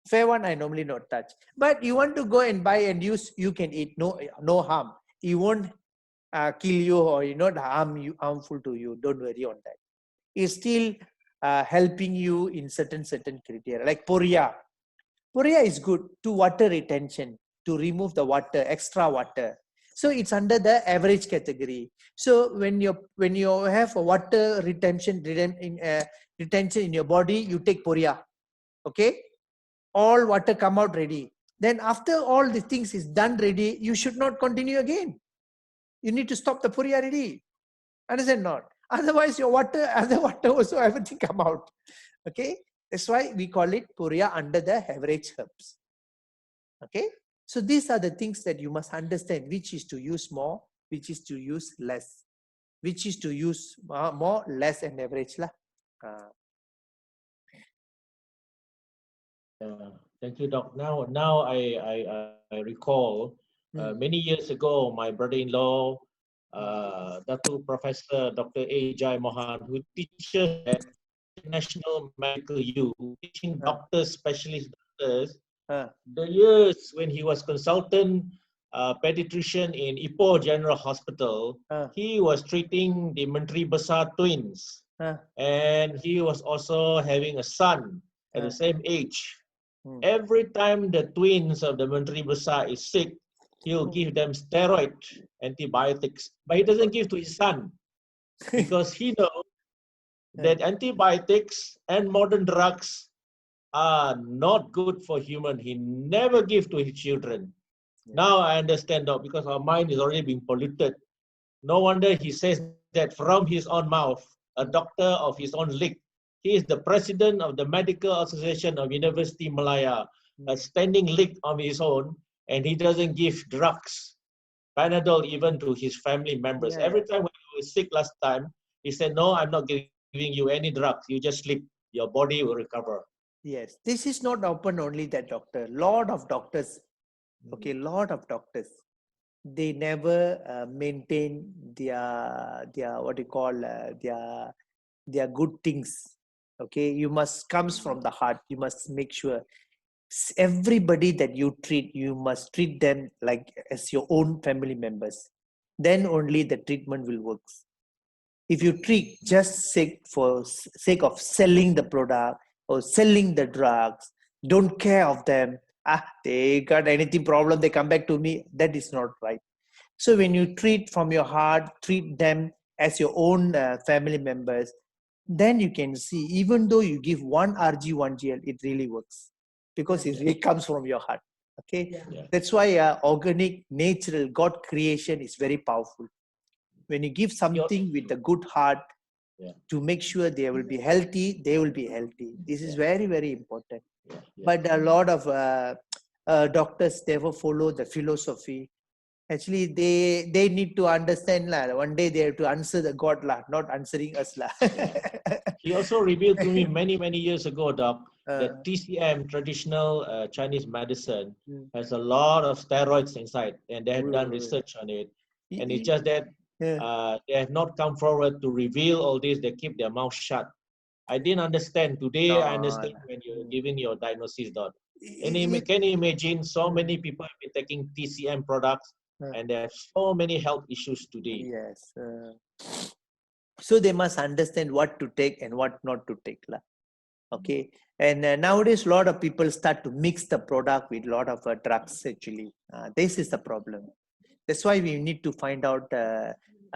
Fair one I normally not touch. But you want to go and buy and use, you can eat, no harm. It won't kill you or not harmful to you. Don't worry on that. It's still helping you in certain criteria. Like poria. Poria is good to water retention, to remove the water, extra water. So it's under the average category. So when you have a water retention in your body, you take poria. Okay, all water come out ready. Then after all the things is done ready, you should not continue again. You need to stop the poria ready. Understand not? Otherwise your other water also everything come out. Okay, that's why we call it poria under the average herbs. Okay. So these are the things that you must understand, which is to use more, which is to use less, which is to use more, less, and average lah. Thank you, Doc. Now I recall many years ago, my brother-in-law, Professor Dr. A. Jai Mohan, who teaches at National Medical U, teaching doctors, specialist doctors. The years when he was consultant pediatrician in Ipoh General Hospital, he was treating the Menteri Besar twins, and he was also having a son at the same age. Every time the twins of the Menteri Besar is sick, he'll give them steroid antibiotics, but he doesn't give to his son because he knows that antibiotics and modern drugs are not good for human. He never give to his children. Now I understand, Doc, because our mind is already being polluted. No wonder he says that from his own mouth, a doctor of his own league. He is the president of the Medical Association of University Malaya, a standing league of his own, and he doesn't give drugs, Panadol, even to his family members. Every time when he was sick last time, he said, no, I'm not giving you any drugs. You just sleep. Your body will recover. Yes, this is not open only that doctor. Lot of doctors, okay, lot of doctors, they never maintain their what you call their good things. Okay, you must comes from the heart. You must make sure everybody that you treat, you must treat them like as your own family members. Then only the treatment will work. If you treat just sake of selling the product, or selling the drugs, don't care of them. They got anything problem, they come back to me. That is not right. So when you treat from your heart, treat them as your own family members, then you can see, even though you give 1 rg 1 gl, it really works because it really comes from your heart. Okay, Yeah. that's why organic, natural, God creation is very powerful. When you give something with a good heart, to make sure they will be healthy, they will be healthy. This is very, very important. But a lot of doctors never follow the philosophy. Actually, they need to understand lah. One day they have to answer the God lah, not answering us lah. He also revealed to me many years ago, Doc, that TCM, traditional Chinese medicine, has a lot of steroids inside, and they have done research on it. And it's just that they have not come forward to reveal all this. They keep their mouth shut. I didn't understand. Today, I understand when you're giving your diagnosis, Doc. Can you imagine so many people have been taking TCM products and they have so many health issues today? Yes. So they must understand what to take and what not to take. Okay. And nowadays, a lot of people start to mix the product with a lot of drugs, actually. This is the problem. That's why we need to find out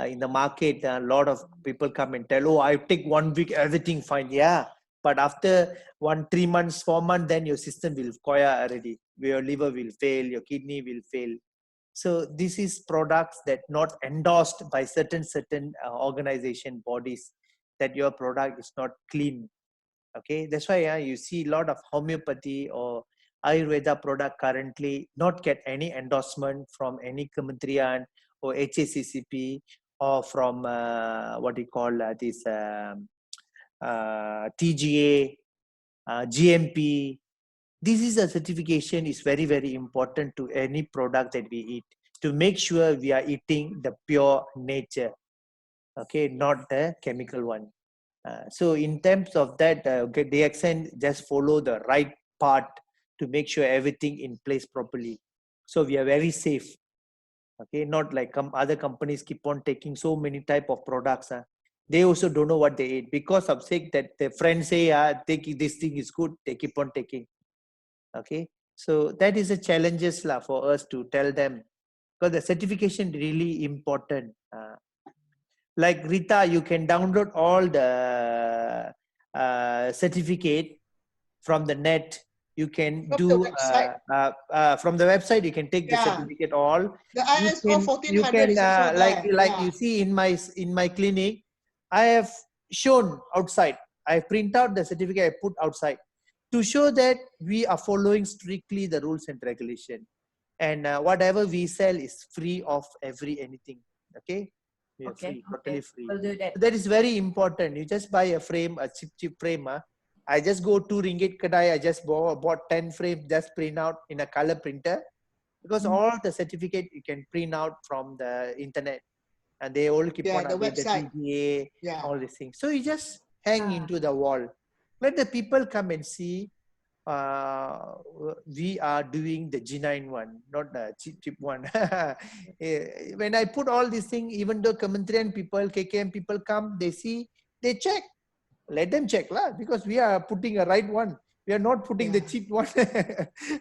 in the market, a lot of people come and tell, oh, I take 1 week, everything fine. Yeah. But after 3 months, 4 months, then your system will koya already. Your liver will fail, your kidney will fail. So this is products that not endorsed by certain organization bodies, that your product is not clean. Okay, that's why you see a lot of homeopathy or Ayurveda product currently not get any endorsement from any Kementerian or HACCP or from what you call this TGA, GMP. This is a certification is very, very important to any product that we eat, to make sure we are eating the pure nature, okay, not the chemical one. So in terms of that, DXN just follow the right part to make sure everything in place properly. So we are very safe. Okay, not like other companies keep on taking so many type of products. They also don't know what they eat because of sake that their friends say, take this thing is good, they keep on taking. Okay, so that is a challenges for us to tell them, because the certification really important. Like Rita, you can download all the certificate from the net. You can From do the website. from the website. You can take the certificate all. The You ISO 1400 can is also like there. you see in my clinic, I have shown outside. I print out the certificate. I put outside to show that we are following strictly the rules and regulation, and whatever we sell is free of anything. Okay. We are free, totally free. We'll do that. That is very important. You just buy a frame, a cheap frame. I just go 2 ringgit kadai. I just bought 10 frames, just print out in a color printer, because all the certificate you can print out from the internet, and they all keep on the with the website. TGA, all these things. So you just hang into the wall. Let the people come and see. We are doing the genuine one, not the cheap one. When I put all these things, even though Kementerian people, KKM people come, they see, they check. Let them check because we are putting a right one. We are not putting the cheap one.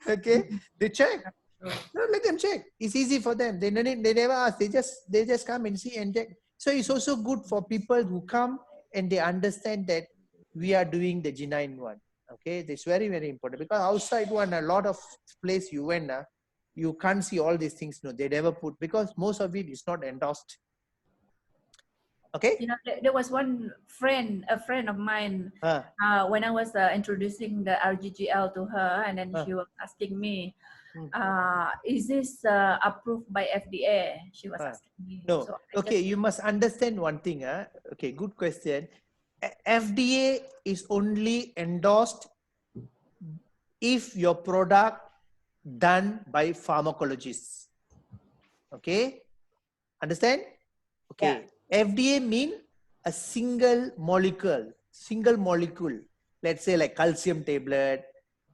Okay, they check. No, let them check. It's easy for them. They never ask. They just come and see and check. So it's also good for people who come and they understand that we are doing the genuine one. Okay, that's very, very important, because outside one, a lot of place you went, you can't see all these things. No, they never put, because most of it is not endorsed. Okay. You know, there was one friend, a friend of mine, when I was introducing the RGGL to her, and then she was asking me, is this approved by FDA? She was asking me. No. So okay, you must understand one thing. Okay, good question. FDA is only endorsed if your product done by pharmacologists. Okay, understand? Okay, FDA mean a single molecule. Let's say like calcium tablet,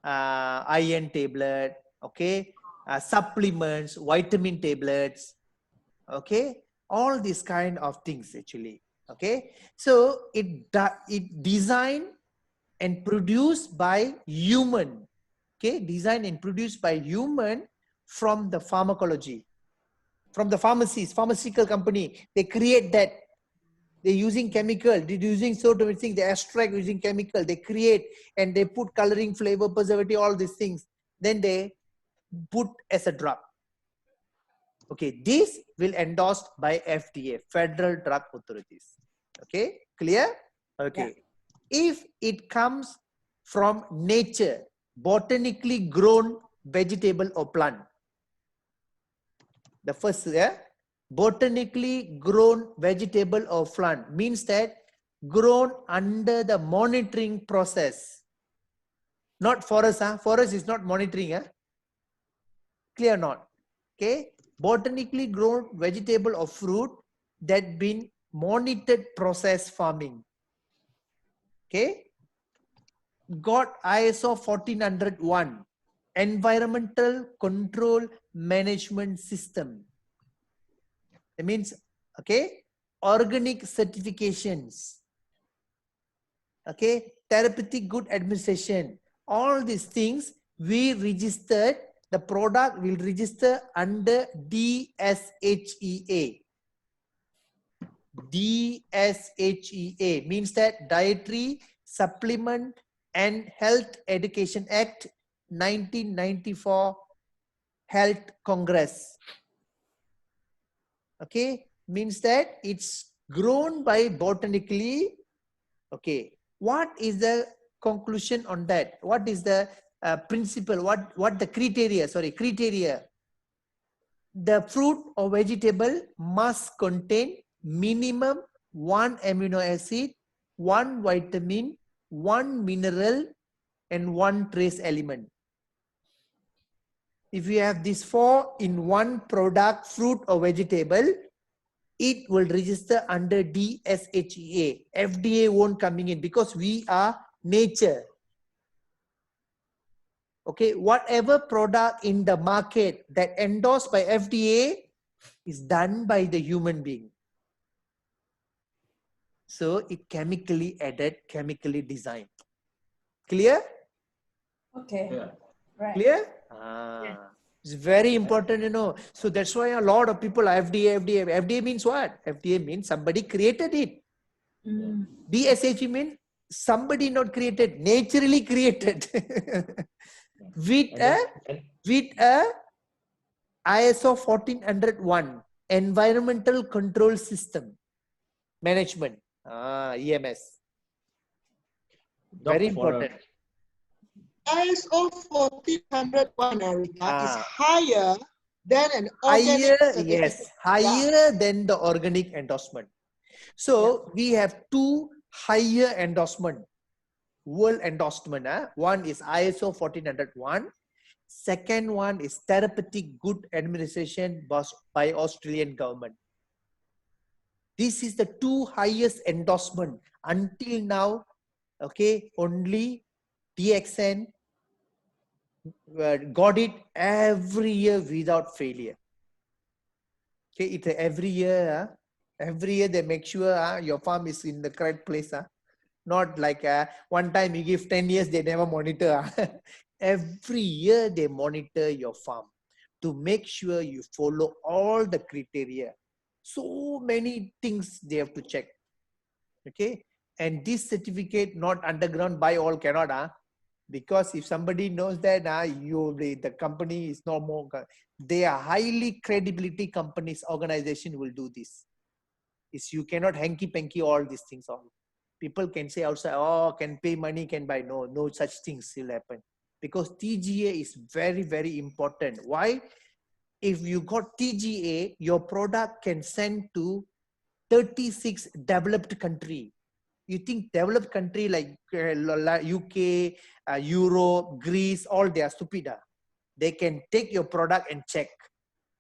iron tablet. Okay, supplements, vitamin tablets. Okay, all these kind of things actually. Okay, so it designed and produced by human. Okay, designed and produced by human from the pharmacology, from the pharmacies, pharmaceutical company. They create that. They're using chemical, they're using so many things, they extract using chemical, they create and they put coloring, flavor, preservative, all these things. Then they put as a drug. Okay, this will endorsed by FDA, Federal Drug Authorities. Okay, clear? Okay. Yeah. If it comes from nature, botanically grown vegetable or plant, the first, botanically grown vegetable or plant means that grown under the monitoring process. Not forest, forest is not monitoring, clear not? Okay, botanically grown vegetable or fruit that been monitored process farming. Okay, got ISO 1401 environmental control management system. It means, okay, organic certifications, okay, therapeutic good administration, all these things we registered. The product will register under DSHEA. DSHEA means that Dietary Supplement and Health Education Act 1994 Health Congress. Okay, means that it's grown by botanically. Okay, what is the conclusion on that? What is the principle? What the criteria? Sorry, criteria. The fruit or vegetable must contain minimum 1 amino acid, 1 vitamin, 1 mineral, and 1 trace element. If you have these 4 in one product, fruit or vegetable, it will register under DSHEA. FDA won't coming in because we are nature. Okay, whatever product in the market that endorsed by FDA is done by the human being. So it chemically added, chemically designed. Clear? Okay. Yeah. Right. Clear? Yeah. It's very important, you know. So that's why a lot of people are FDA, FDA. FDA means what? FDA means somebody created it. Mm. DSHE means somebody not created, naturally created. with a ISO 1401 environmental control system management, EMS. Very important. ISO 1401, Rita, is higher than an organic certificate. Yes, higher than the organic endorsement. So we have 2 higher endorsement, world endorsement. One is ISO 1401. Second one is therapeutic good administration by Australian government. This is the 2 highest endorsement until now. Okay, only DXN got it every year without failure. Okay, it's every year. Every year they make sure your farm is in the correct place. Not like one time you give 10 years, they never monitor. Every year they monitor your farm to make sure you follow all the criteria. So many things they have to check. Okay, and this certificate not underground by all cannot. Because if somebody knows that the company is no more, they are highly credibility companies, organization will do this. Is you cannot hanky-panky all these things on. People can say outside, oh, can pay money, can buy. No, no such things will happen. Because TGA is very, very important. Why? If you got TGA, your product can send to 36 developed country. You think developed country like UK, Europe, Greece, all they are stupid. They can take your product and check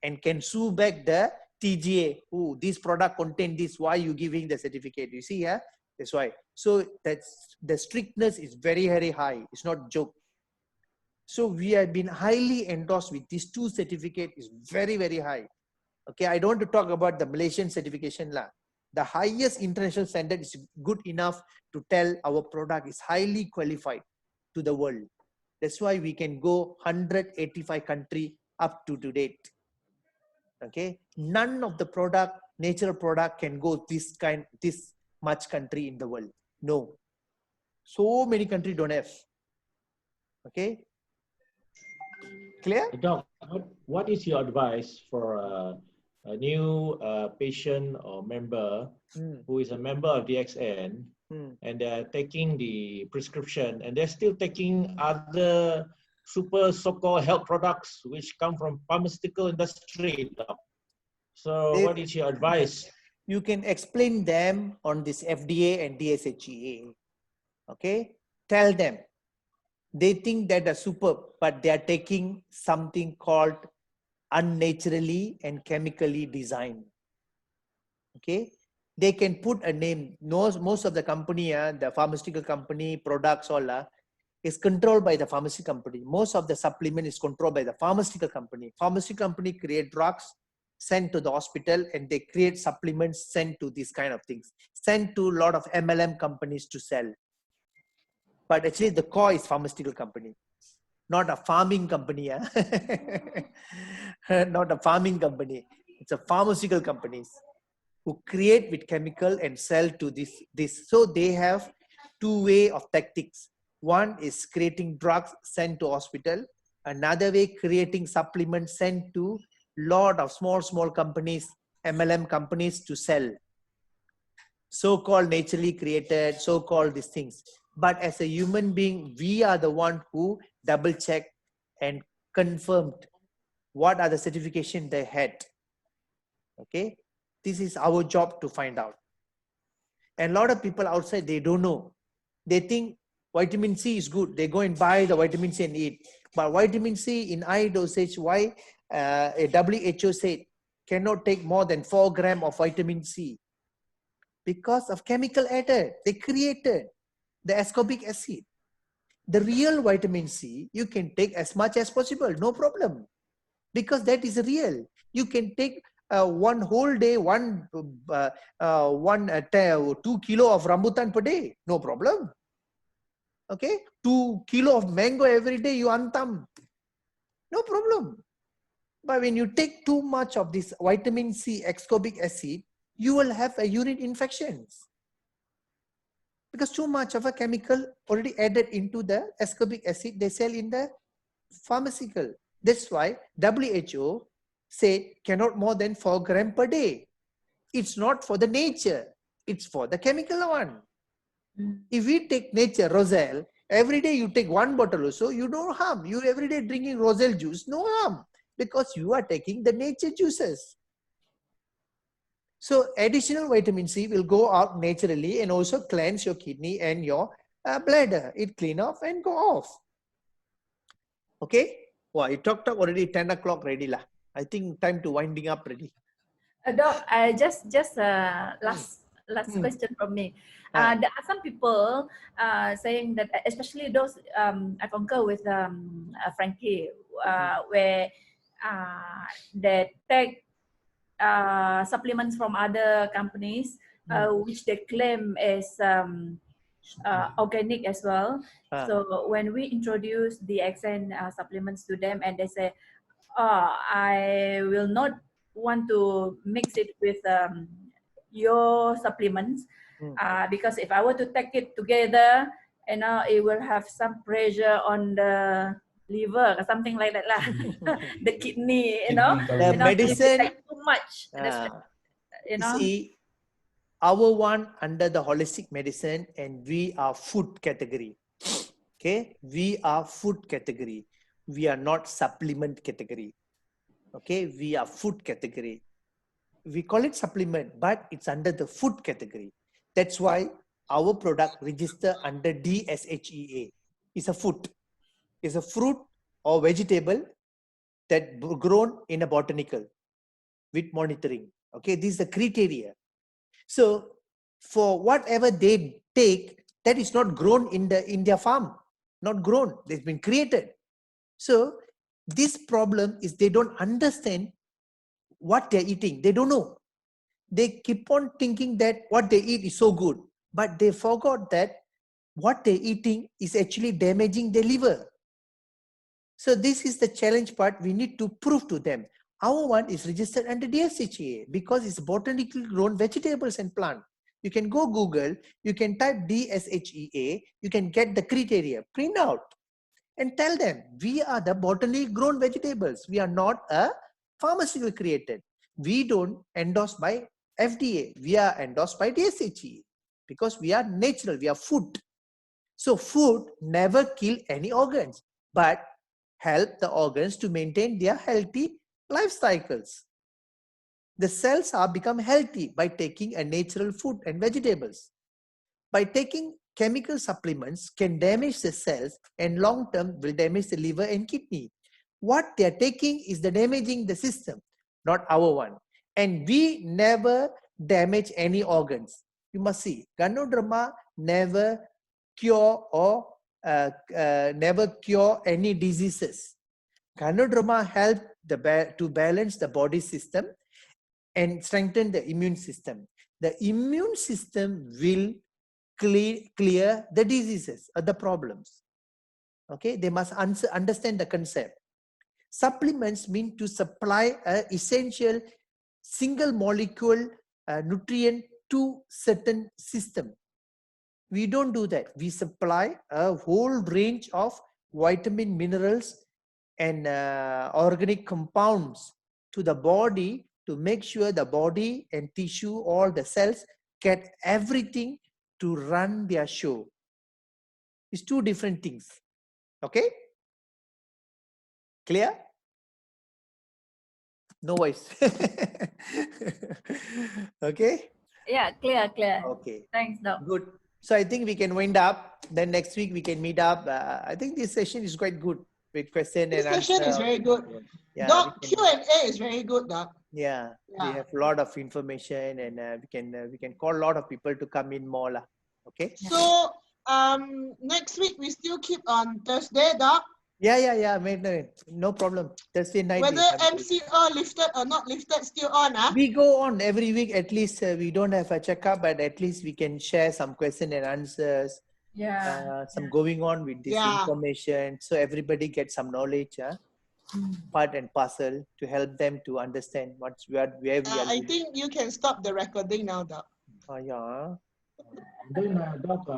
and can sue back the TGA. Oh, this product contain this. Why you giving the certificate? You see, that's why. So that's the strictness is very, very high. It's not joke. So we have been highly endorsed with these 2 certificates. Is very, very high. Okay, I don't want to talk about the Malaysian certification lah. The highest international standard is good enough to tell our product is highly qualified to the world. That's why we can go 185 country up to date. Okay, none of the product, natural product, can go this much country in the world. No, so many countries don't have. Okay, clear? Doc, what is your advice for a new patient or member who is a member of DXN and they're taking the prescription and they're still taking other super so-called health products which come from pharmaceutical industry, Doc? So what is your advice? You can explain them on this FDA and DSHEA. Okay, tell them. They think that are superb, but they are taking something called unnaturally and chemically designed. Okay, they can put a name. Most of the company, the pharmaceutical company products, all is controlled by the pharmacy company. Most of the supplement is controlled by the pharmaceutical company. Pharmaceutical company create drugs, sent to the hospital, and they create supplements, sent to these kind of things, sent to a lot of MLM companies to sell. But actually the core is pharmaceutical company, not a farming company. Not a farming company. It's a pharmaceutical companies who create with chemical and sell to this. So they have two way of tactics. One is creating drugs sent to hospital. Another way, creating supplements sent to lot of small companies, MLM companies, to sell. So-called naturally created, so-called these things. But as a human being, we are the one who double checked and confirmed what are the certification they had. Okay, this is our job to find out. And a lot of people outside, they don't know. They think vitamin C is good. They go and buy the vitamin C and eat. But vitamin C in high dosage, why a WHO said cannot take more than 4 grams of vitamin C? Because of chemical added. They created the ascorbic acid. The real vitamin C, you can take as much as possible, no problem. Because that is real. You can take one whole day, 2 kilo of rambutan per day, no problem. Okay, 2 kilo of mango every day, you antam, no problem. But when you take too much of this vitamin C ascorbic acid, you will have a urine infections. Because too much of a chemical already added into the ascorbic acid they sell in the pharmaceutical. That's why WHO said cannot more than 4 grams per day. It's not for the nature, it's for the chemical one. If we take nature, Roselle, every day you take 1 bottle or so, you don't harm. You every day drinking Roselle juice, no harm. Because you are taking the nature juices. So additional vitamin C will go out naturally and also cleanse your kidney and your bladder. It clean off and go off. Okay? Wow, you talked up already 10 o'clock ready lah. I think time to winding up ready. Doc, just last question from me. There are some people saying that, especially those I concur with Frankie, where they take supplements from other companies, which they claim is organic as well. So when we introduce the XN supplements to them, and they say, I will not want to mix it with your supplements, because if I were to take it together, it will have some pressure on the liver or something like that lah. The kidney, the medicine too much. See, our one under the holistic medicine, and we are food category. Okay, we are food category. We are not supplement category. Okay, we are food category. We call it supplement, but it's under the food category. That's why our product register under DSHEA. It's a food. It's a fruit or vegetable that grown in a botanical with monitoring. Okay, this is the criteria. So for whatever they take, that is not grown in their farm, not grown. They've been created. So this problem is they don't understand what they're eating. They don't know. they keep on thinking that what they eat is so good, but they forgot that what they're eating is actually damaging their liver. So this is the challenge part we need to prove to them. Our one is registered under DSHEA because it's botanically grown vegetables and plant. You can go Google, you can type DSHEA, you can get the criteria, print out and tell them, we are the botanically grown vegetables. We are not a pharmaceutical created. We don't endorse by FDA. We are endorsed by DSHEA because we are natural, we are food. So food never kill any organs, but help the organs to maintain their healthy life cycles. The cells are become healthy by taking a natural food and vegetables. By taking chemical supplements can damage the cells and long term will damage the liver and kidney. What they are taking is the damaging the system, not our one. And we never damage any organs. You must see, Ganoderma never cure or never cure any diseases. Ganoderma help to balance the body system and strengthen the immune system. The immune system will clear the diseases or the problems. Okay, they must understand the concept. Supplements mean to supply an essential single molecule nutrient to certain system. We don't do that. We supply a whole range of vitamin, minerals, and organic compounds to the body to make sure the body and tissue, all the cells, get everything to run their show. It's two different things. Okay? Clear? No voice. Okay? Yeah, clear. Okay. Thanks, Doc. Good. So I think we can wind up. Then next week we can meet up. I think this session is quite good with question and answer. This session is very good. Yeah, Doc, Q&A is very good, Doc. Yeah, we have a lot of information, and we can call a lot of people to come in more, lah. Okay. So next week we still keep on Thursday, Doc. Yeah. No problem. Thursday night. Whether MCO lifted or not lifted, still on, huh? We go on every week. At least we don't have a checkup, but at least we can share some question and answers. Yeah. Some going on with this information, so everybody gets some knowledge. Part and parcel to help them to understand where we are. I think you can stop the recording now, Doc. Yeah. Then, Doc,